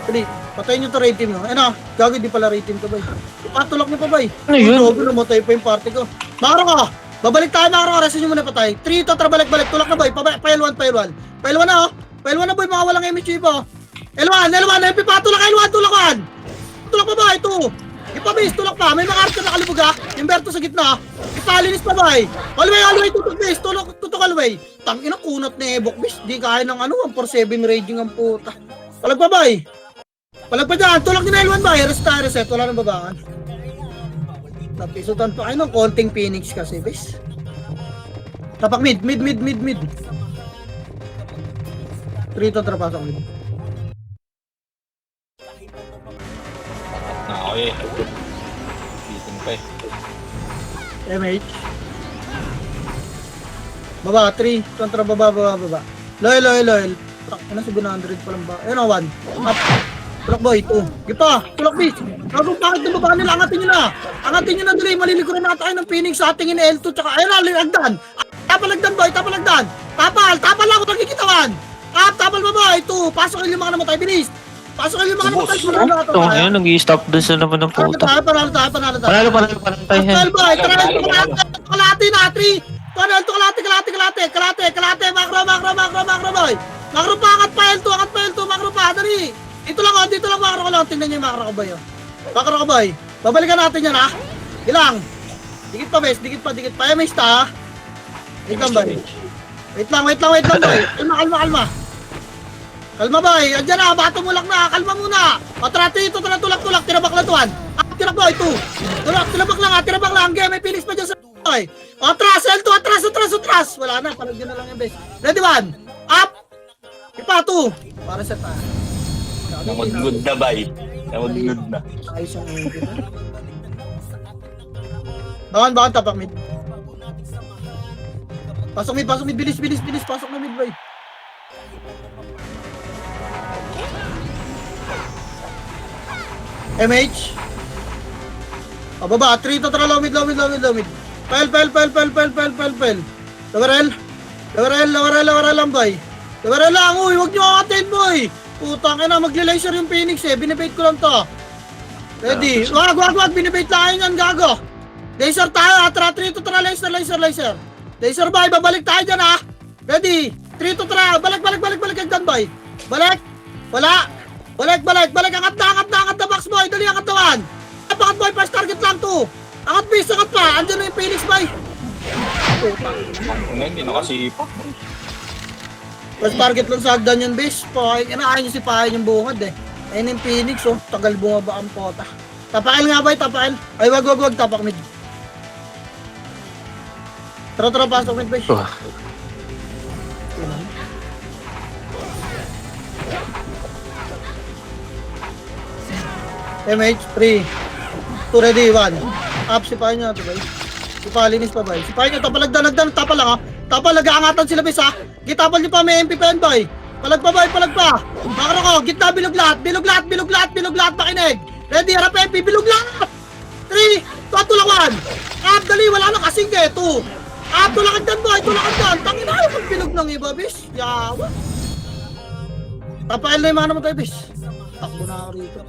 3, patayin nyo to rating mo. Ano, gagawin di pala rating to boy. Patulak nyo pa boy.
Ano yun?
Grabe, namatay pa yung party ko. Makro ko, babalik tayo resin nyo muna patay. 3 to try balik, tulak na boy. Pail 1 na oh. Pail 1 na boy, mga walang MH po. L1, MP pa, tulak L1. Tulak pa boy, 2. Ipa-base, tulak pa. May mga arka na kalibog ha. Imberto sa gitna. Ipalinis pa ba eh. Alway, tutok base. Tutok alway. Tangina kunat na ebok base. Di kaya ng 147 raging ang puta. Palag pa ba eh. Palag pa dyan. Tulak din na L1 ba eh. Reset. Wala nang babangan. Napisutan pa kayo ng konting Phoenix kasi base. Tapak mid. 3 to trapasok mid.
Okay. Bitin pa eh.
MH. Baba, 3. Kontra baba. Loyal. Ano sa 100 pa lang ba? Ayun o, 1. Up. Tulak boy, 2. Gipa, tulak base. Gagawin bakit na baba nila? Angatin nyo na dali. Malilikuran na tayo ng Phoenix sa ating L2. Tsaka, ayun na, lagdan. Tapalagdan boy, tapal lang. Ako nagikitawan. Tapal ba boy, 2. Pasok yung mga namatay, bilis. Pasok yung mga namatay.
Ito ngayon, nag-i-stop dun sa naman ng puta.
Panalo tayo.
Panalo tayo.
Boy, kalahati na, 3. Tuan L2, kalate, makro, boy. Makro pa, angat pa L2, makro pa, dali. Dito lang, makro ko lang. Tingnan nyo yung makro ko, boy. Makro ko, boy. Babalikan natin yan, ha? Ilang. Dikit pa, bes, dikit pa. Ay, may sta, ha? Wait lang, boy. Wait lang, boy. Kalma. Kalma, boy. Andiyan na, bato mulak na. Kalma muna. O, tara, tulak. Tirabak na tuwan. Tirabak, boy, 2. Tirabak lang. Game, may Phoenix pa dyan sa boy. O, atras, L2, atras. Wala na, palagyan na lang yung bes. Ready, 1. Up. Ipa, 2. Para sa ta.
Namudgod na bay. Namudgod na.
Ayos ang MVP. Bakan, tapak mid. Pasok mid, bilis. Pasok na mid, boy. MH. Baba, 3 to tara, low mid. Pel. Lower lang, boy. Lower lang, uy, huwag nyo akatin, boy. Putang ina, magle-laser yung Phoenix eh. Binibait ko lang to. Ready? Wag. Binibait lang yan, gago. Laser tayo, tara, 3 to tara, laser. Laser, boy, babalik tayo dyan, ha. Ready? 3 to tara, balik agad, boy. Balik. Wala. Balik. Angat na, box, boy. Dali, angat naman. Angat, boy, first target lang to. Angat, base, angat pa. Andyan na yung Phoenix, boy.
Hindi nakasipak.
First target lang sa hagdan yung base. Inaayos yung sipahin yung bungad eh. Ayun yung Phoenix, oh. Tagal bumaba ang pota. Tapakil nga, boy, tapakil. Ay, wag, tapak mid. Tara, pasok mid, boy. MH, 3, 2, ready, 1. Up, sipahin nyo natin, boy. Sipalinis pa, boy. Sipahin nyo, tapal, tapal lang, ha. Tapal, nag-aangatan sila, boy, ha. Gitapal nyo pa, may MP pa yan, boy. Palag pa. Makro ko, gitna, bilog lahat, makinig. Ready, harap MP, bilog lahat. 3, 2, lang, 1. Up, dali, wala na kasing eh, 2. Up, tulakad dan, boy, Tangin na, yung bilog ng iba, bis. Yawa. Tapakil na yung mga naman tayo, bis. Takbo na ako rito.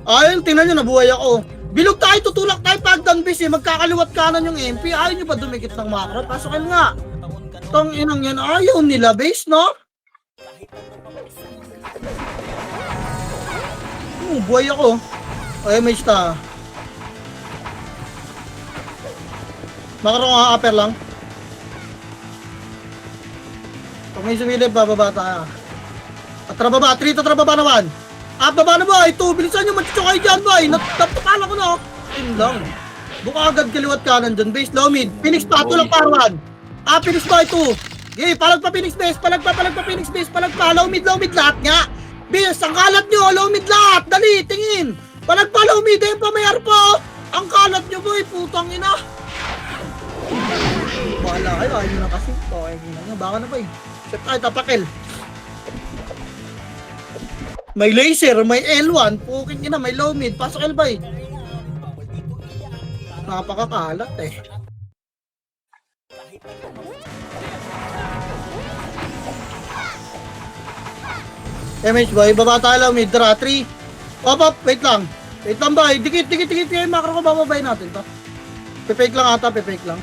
Ayun, tingnan nyo, nabuhay ako. Bilog tayo, tutulak tayo pagdan, bis, eh. Magkakaliwat kanan yung MP. Ayaw nyo ba dumikit ng makro? Pasokil nga. Tang inang yan, ayaw nila, base, no? Buhay ako. Ay, may sta. Makaro nga, upper lang. Pag may sumilip, bababa tayo. Tara baba, 3 to tara baba naman. Baba na, boy, 2, bilisan nyo, matitsukay dyan, boy. Natapala ko na, yun lang. Buka agad kaliwat kanan dyan, base, low mid. Phoenix pa, tulak parwan. Phoenix boy, 2. Okay, palag pa Phoenix base, palag pa Phoenix base, palag pa, low mid lahat nga. Bis, ang kalat nyo, low mid lahat, dali, tingin. Palag pa, low mid, yung pamayar po. Ang kalat nyo, boy, putang ina. Bahala kayo, ayaw nyo na kasi. Okay, baka na, boy. Set tayo, tapakil. May laser, may L1, puking ina, may low mid, pasok L, boy. Napakakalat eh. MH boy, baba tayo lang mid, tara, 3. Up, wait lang boy, dikit kayo, makro ko, bababay natin to. Pipake lang ata, lang.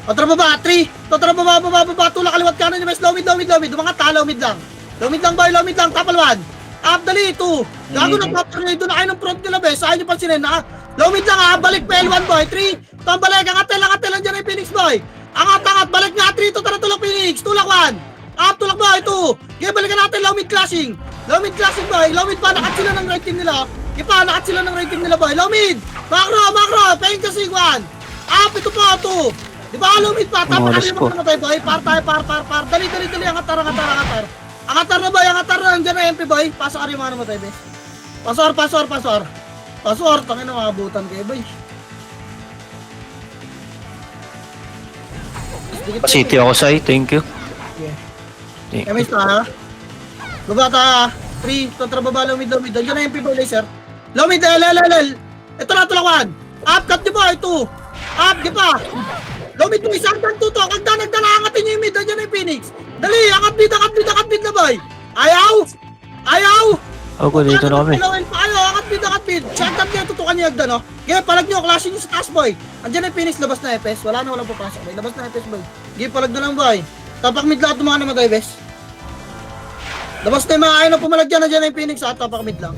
O, tara baba, 3. Tara baba, tulak kaliwat kanan yung best, low mid, umangat ta, low mid lang boy, tapal 1. Up, dali, 2. Gago na, doon na kayo ng front nila, best, ayaw nyo pansinin, ha. Low mid lang, ha, balik pa L1 boy, 3. Tambalik, angatel, andyan na yung Phoenix boy. Angat, balik nga, 3, tara, tulak Phoenix, tulak 1. Up, tulak boy, 2. Okay, balikan natin, low mid clashing boy, low mid pa, nakat sila ng rating nila. Nakat sila ng rating nila boy, low mid. Makro, pain kasi 1. Up, ito pa, 2. Di ba, low mid pa, tapos kami mo namatay boy, par. Dali, angatar. Angatar na boy, nandiyan na MP boy. Pasok ka rin mga namatay boy. Pasor, tangin na makabutan kayo boy.
City ako sa'yo, thank you.
MS ta ha. Baba ta. 3, kontra baba, low mid. Diyan na yung people laser. Low mid, LLL. Ito na, tulak 1. Up, cut nyo ba? 2. Up, di pa. Low mid mo, isang dan tuto. Angatin nyo yung mid. Diyan na yung Phoenix. Dali, angat mid na boy. Ayaw.
Ako, dito na kami.
Pilawin pa kayo, akat mid. Shotgun niya, tutukan niya agdan, no? Sige, palag niyo, klasin niyo sa taas, boy. Andiyan na yung Phoenix, labas na FS. Wala na, walang papasok, boy. Labas na FS, boy. Sige, palag na lang, boy. Tapak mid lahat ng mga namatay, bes. Labas na yung mga ayaw na pumalag dyan, andiyan na yung Phoenix, at tapak mid lang.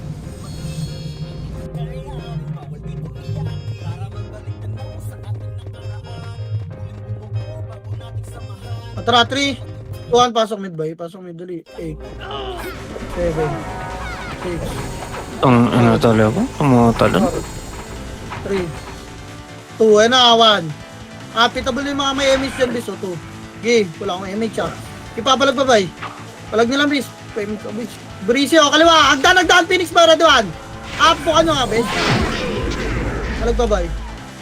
Tara, 3, 2, 1, pasok mid, boy. Pasok mid, dali. 8, 7, 6,
Ang ano talaga? Tumatalon.
3, 2, ayun na, 1. Applicable yung mga may image dyan, bis, 2. Okay, wala akong image, ha. Ipapalag pa, bay. Palag nilang, bis. Breezy, kaliwa. Agdan, Phoenix ba, red 1. Up po ka nyo, ha, bis. Palag pa, bay.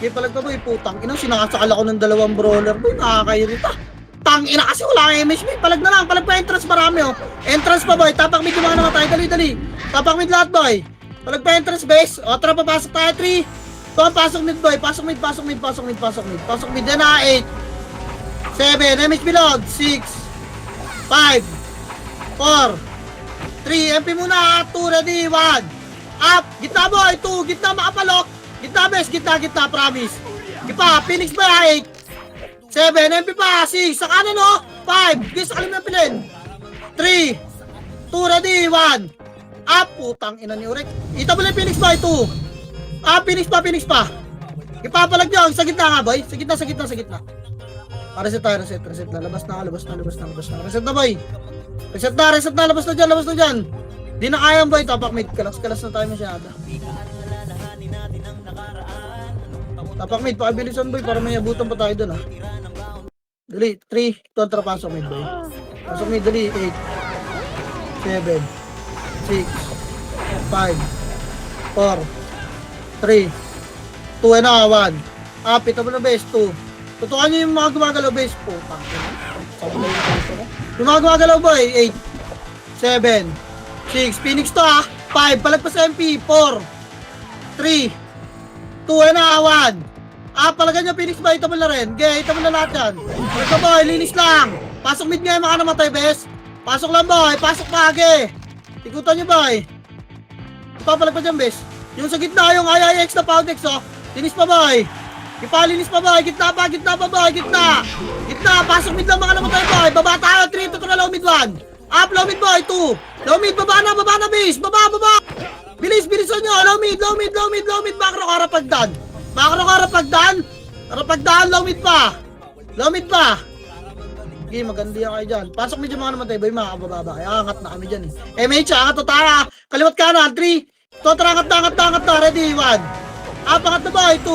Okay, palag pa, bay. Putang, inang sinakasakal ako ng 2 brawler, bay. Nakakairita. Tang ina kasi wala akong image, bay. Palag na lang, palag pa entrance, marami, oh. Entrance pa, bay. Tapak mid yung mga namatay, dali. Tapak mid lahat, bay. Palag pa entrance, base. O, tara, papasok tayo, 3. Ito, pasok mid, boy. Pasok mid. Pasok mid. Yan na, 8. 7. Image bilog. 6. 5. 4. 3. MP muna. 2. Ready. 1. Up. Gitna, boy. 2. Gitna, makapalok. Gitna, bes. Gitna. Promise. Gipa. Phoenix ba? 8. 7. MP pa. 6. Sa kanan, no? 5. Gis, alam na pilin. 3. 2. Ready. 1. Up. Putang ina ni Urek. Itable yung Phoenix ba? 2. Phoenix pa. Ipapalag nyo. Sa gitna nga, boy. Sa gitna. Reset tayo, reset na. Labas na. Reset na, boy. Reset na. Labas na dyan. Di na kaya, boy. Tapak mid. Kalas na tayo masyado. Tapak mid. Pakabilisan, boy. Para may abutan pa tayo dun, ha. Dali. 3. Kontra pasok mid, boy. Pasok mid, dali. 8. 7. 6. 5. 4. 3, 2, and 1. Ito mo na base, 2. Tutukan nyo yung mga gumagalaw base po. Yung mga gumagalaw boy, 8, 7, 6, Phoenix to, ha. 5, palagpas MP, 4, 3, 2, and 1. Palagan nyo Phoenix ba? Ito mo na rin. Okay, ito mo na lahat yan. Ito boy, linis lang. Pasok mid nga yung mga namatay base. Pasok lang boy, pasok pagi. Ikutan nyo boy. Ipapalag pa dyan base. Yung sa gitna, yung IIX na Powdex, oh. Linis pa, boy. Ipalinis pa, boy. Gitna, boy. Gitna. Pasok mid lang mga namatay, boy. Baba tayo. 3, ito na low mid 1. Up, low mid, boy. 2. Low mid, baba na, base. Baba. Bilisan nyo. Low mid. Macro, karapagdan. Low mid pa. Okay, maganda yan kayo dyan. Pasok mid yung mga namatay, boy. Makakababa kayo. Angat na kami dyan, eh. MH, angat to tara. Kaliwat kanan. 3. Ito, angat na. Ready, 1. Angat na ba? 2.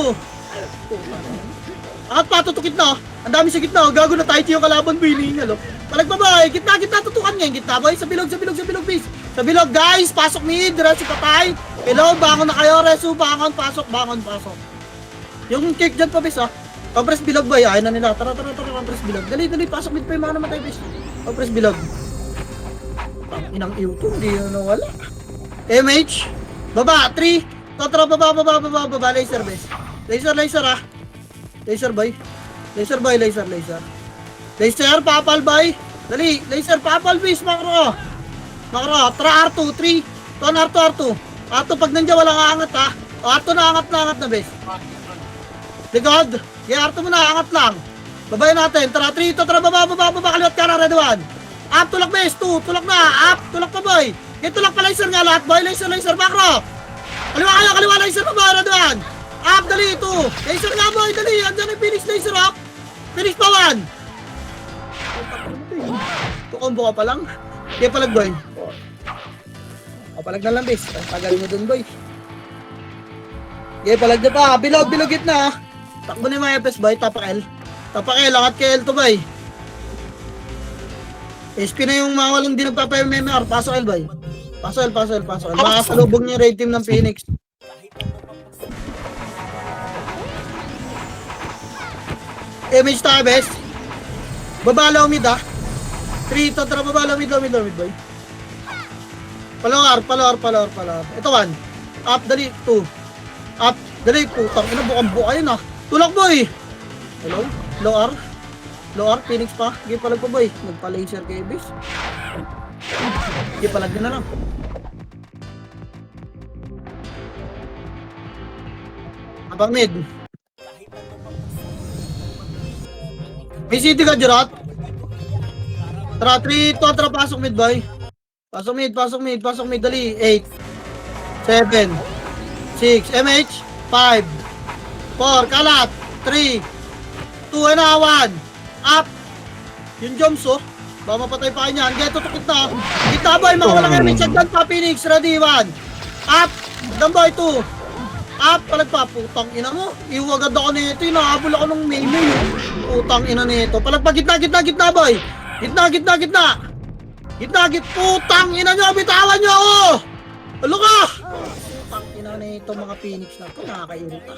Angat pa, tutukit na. Ang dami sa gitna. Gago na tayo yung kalaban, biningal. Palag pa ba? Gitna. Tutukan nga yung gitna, boy. Sa bilog, base. Sa bilog, guys. Pasok mid. Diretso patay. Hello, bangon na kayo. Resu, bangon. Pasok. Yung kick dyan pa, base, ha. Compress bilog, boy. Ayaw na nila. Tara. Compress bilog. Dali. Pasok mid pa yung mga namatay, base. Compress bilog. Inang iyo to. Hindi yun nawala. MH. Baba, 3. Totra, baba. Laser, base. Laser, ha. Laser, boy. Laser, papal, boy. Dali, laser, papal, base. Macro. Tra, R2, 3. Ton, R2. R2, pag nandiyan, walang aangat, ha. R2 na angat na, base. Ligod. R2 mo na, angat lang. Babayin natin. Tara, 3. Totra, baba. Kaliwat ka na, red 1. Up, tulak, base. 2. Tulak na. Up, tulak pa, boy. Ito lang pa laser nga lahat, boy. Laser, macro. Kaliwa, laser pa ba? Raduan. Up, dali, 2. Laser nga, boy, dali. Andiyan yung Phoenix laser, up. Phoenix pa, 1. Tukombo ka pa lang. Kaya palag, boy. Palag na lang, base. Tagal mo dun, boy. Kaya palag na pa. Bilog gitna. Takbo na yung mga FS, boy. Tapak L. Angat kay L to, boy. SP na yung mga walang di nagpapa-MMR. Pasok L, boy. Pasok L. Makasalubog niya yung raid team ng Phoenix. Image tayo, best. Babalaw mid, ha. 3, totra, babalaw mid, boy. Palawar. Ito, 1. Up, dali, 2. Up, dali, putang. Bukang-buka yun, ha. Tulak, boy. Hello? Low R, Phoenix pa. Sige, palag pa, boy. Nagpa-laser kay base. Sige, palag na lang. Abang mid. May city ka, Gerard? Tara, 3, 2, tara, pasok mid, boy. Pasok mid, dali. 8, 7, 6, MH, 5, 4, kalat, 3, 2, and 1. Up. Yung jumps, oh. Baka mapatay pa kanyan. Get, tutukit na. Kita, boy, mga walang MH. Agdan pa, Phoenix. Ready, 1. Up. Dan, boy, 2. Up, palagpa. Putang ina mo. Iwagad ako nito. Inahabol ako ng may-may. Putang ina nito. Palagpa, gitna, boy. Gitna. Putang ina nyo. Bitawan nyo ako. Alo ka. Putang ina nito mga Phoenix na ito. Nakakairita.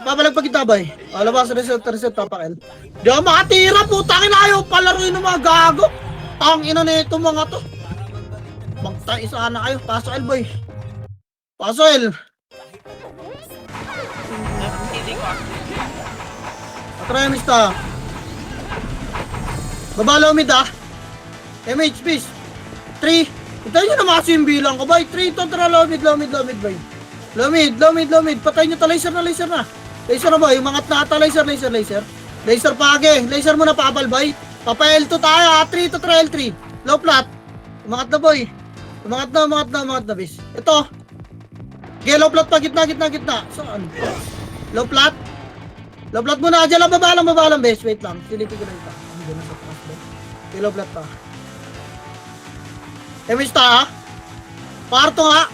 Papalagpa kita, boy. Labas, reset, papakil. Di ako makatira. Putang ina ayaw. Palaruin ng mga gago. Tang ina nito mga to. Magtayo sana kayo. Pasok L, boy. Pasok L. Atremista. Babalaw mid ah. MH please. 3. Hintayin nyo na kasi yung bilang ko bay. 3 to tara low mid bay. Low mid. Patay nyo ta laser na. Laser na ba? Yung mga ata laser. Laser page. Laser mo na papal bay. Papa L2 tayo ah. 3 to tara L3. Low flat. Umangat na boy. Umangat na bis. Ito. Okay, low flat pa. Gitna. Saan? Low flat muna. Diyan lang babalang bes. Wait lang. Silipin ko lang ito. Hindi na sa taas bes. Okay, low flat pa. MH ta ha? Parto ha?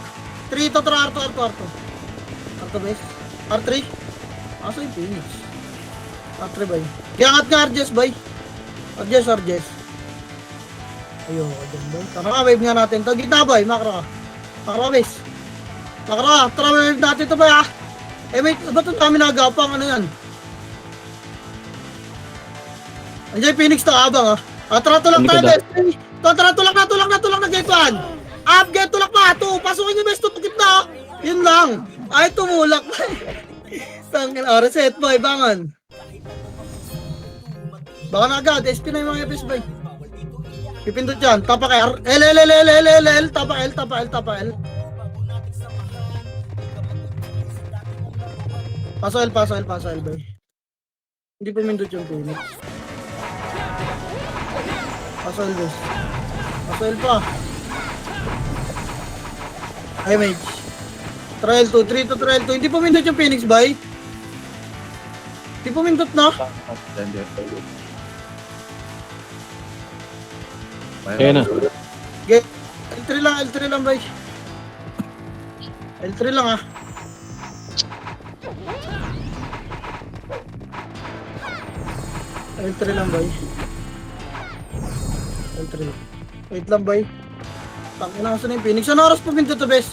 3 to tara Arto. Arto bes. R3. Asa yung Phoenix? R3 bay. Kaya angat nga Arjes bay. Arjes. Ayoko dyan bay. Tara wave nga natin. Ito gitna bay. Makro bes. Tara wave natin ito bay ha. MH, ba't ang dami nagapang ano yan? Andiyan Phoenix to abang ha. Tara tulak tayo bes. Tara tulak na gate 1. Up gate tulak pa. 2. Pasukin nyo bes. Tutukit na. Yun lang. Ay tumulak. Tangin. Reset boy. Bangan. Baka na agad. SP na yung mga FS boy. Pipindot yan. Tapa kay L. Tapa L. Paso L boy. Hindi pumindot yung Phoenix. Paso L boys. Paso L pa. Ay mage. Trial 2, 3 to trial 2. Hindi pumindot yung Phoenix boy. Hindi pumindot na.
Kaya na.
Get. L3 lang boy. L3 lang ah. L3 lang boy. Wait lang boy. Tangina na yung Phoenix. Ano oras pumindot to bes?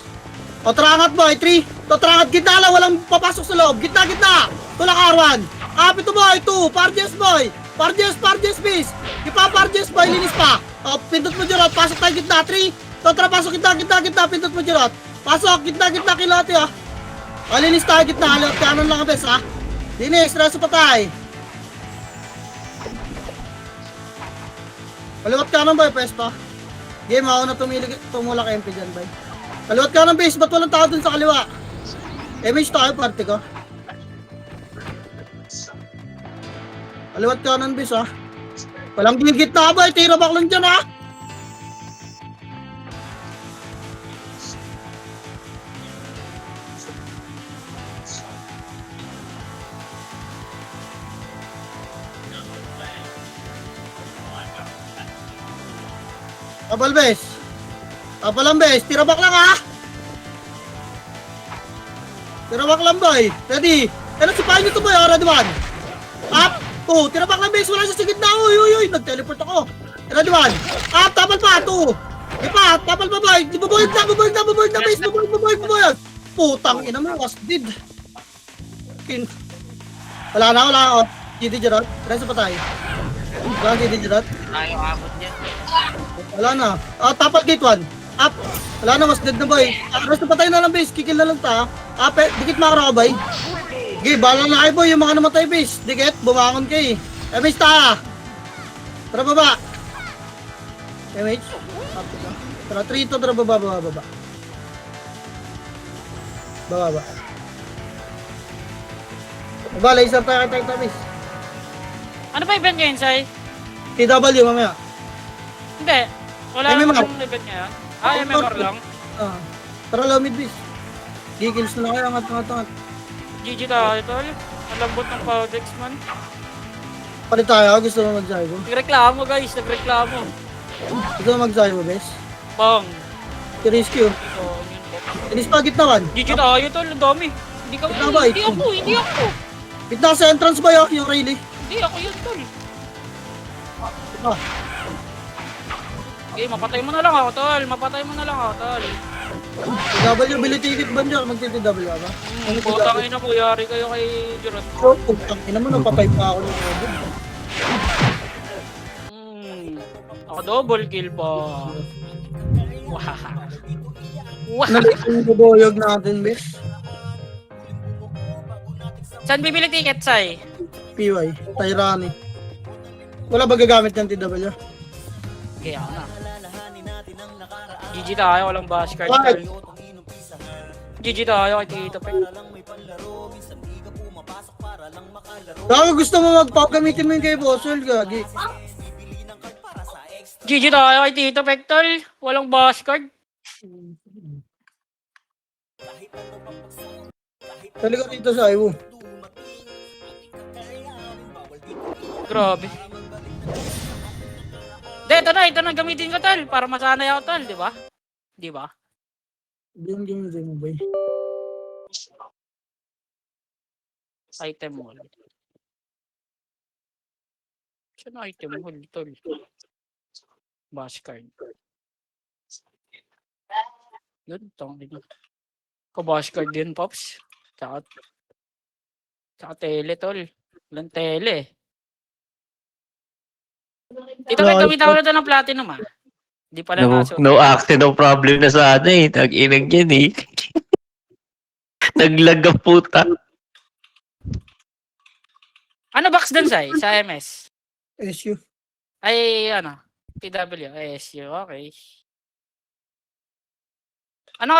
O trangat boy. 3. To trangat gitna lang. Walang papasok sa loob. Gitna. Tulak R1. Up ito boy. 2. Parjes boy. Parjes bis. Ipa Parjes boy. Linis pa. O pindot mo Gerard. Pasok tayo gitna. 3. To tara pasok gitna. Pindot mo Gerard. Pasok gitna kilati ah. O linis tayo gitna. Aliot kanon lang bes ha. Linis. Reso patay. Kaliwat ka ng boy, pwesto. Game ako na tumulak MP dyan boy. Kaliwat ka ng base, ba't walang tao dun sa kaliwa? MH tayo, party ko. Kaliwat ka ng base ha. Walang gigit na boy, tira back lang dyan ha. Tapal bes, tira back lang ha. Tira back lang boy, ready. Kailan sipahin nyo ito boy, ready 1. Up, 2, tira back lang bes, wala siya sa gitna. Uy, nag-teleport ako. Ready 1, up, tapal pa, 2. Ipa, tapal pa boy, bubuhid na bes, bubuhid. Putang ina mo, was did. Wala na, GD Gerard, reso pa tayo. Wala GD Gerard.
Ayaw abot niya.
Wala na. Tapal gate 1. Up. Wala na, mas dead na boy. Resto patay na lang base. Kikil na lang ta. Dikit makara ka bay. Okay, bala na kayo boy. Yung mga namatay base. Dikit, bumangon kayo. MH ta. Tara baba. MH. Tara 3 to. Tara baba. Baba. Ba, laser tayo kay Tamis.
Ano ba event ngayon, Sai?
TW mamaya.
Hindi. Wala
MMR.
namang event ngayon. Ah, MMR lang.
Ah, tara low mid bis. Gigils na lang kayo, angat.
GG tayo, tol. Ang lambot ng Powdex, man.
Palit tayo, gusto mo mag-Zybo.
Nagreklamo, guys. Nagreklamo.
Gusto mo mag-Zybo, bes?
Bang.
I-rescue.
Ito, yun po.
Inis pa, gitna man.
GG tayo, tol. Ang dami. Hindi ka
Gitna ba,
Hindi ako, hindi ako.
Gitna sa entrance ba yung Rayleigh?
Hindi ako yun, tol.
Ah,
Okay, mapatay mo na lang ako, tol. Mapatay mo na lang ako, tol.
TW, bili ticket ba niya? Mag-TW ka ba?
Putang ina mo, yari kayo kay Jurot.
So, putang ina mo, napatay pa ako ng Robo.
Ako double kill pa. Wah. Wah.
Nalit yung buboyog natin, bes.
Saan bibili ticket, Sai?
PY, Tyrani. Wala ba gagamit ng TW?
Okay, ako na. GG tayo, walang bash card.
Bakit?
Tol. GG tayo kay Tito Pek.
Baka gusto mo mag-pop, gamitin mo yung kay Bossol, gagi.
GG tayo kay Tito Pek, tol. Walang bash card.
Talaga dito sa Iwo.
Grabe. Ito na, gamitin ko, tol. Para masanay ako, tol, di ba? Di ba?
Yung gamitin mo, boy.
Item hall. Saan item hall, tol? Bash card. Yun, tong ina. Ka-bash card din, Pops. Tsaka tele, tol. Walang tele. Ito may tumitaw na ito ng platinum, ah. Di pala naso.
No acting, no problem na sana eh. Tag-inag yan eh. Naglag ang puta.
Ano box dun, Sai? Sa MS?
SU.
Ay, ano? PW, ASU, okay. Ano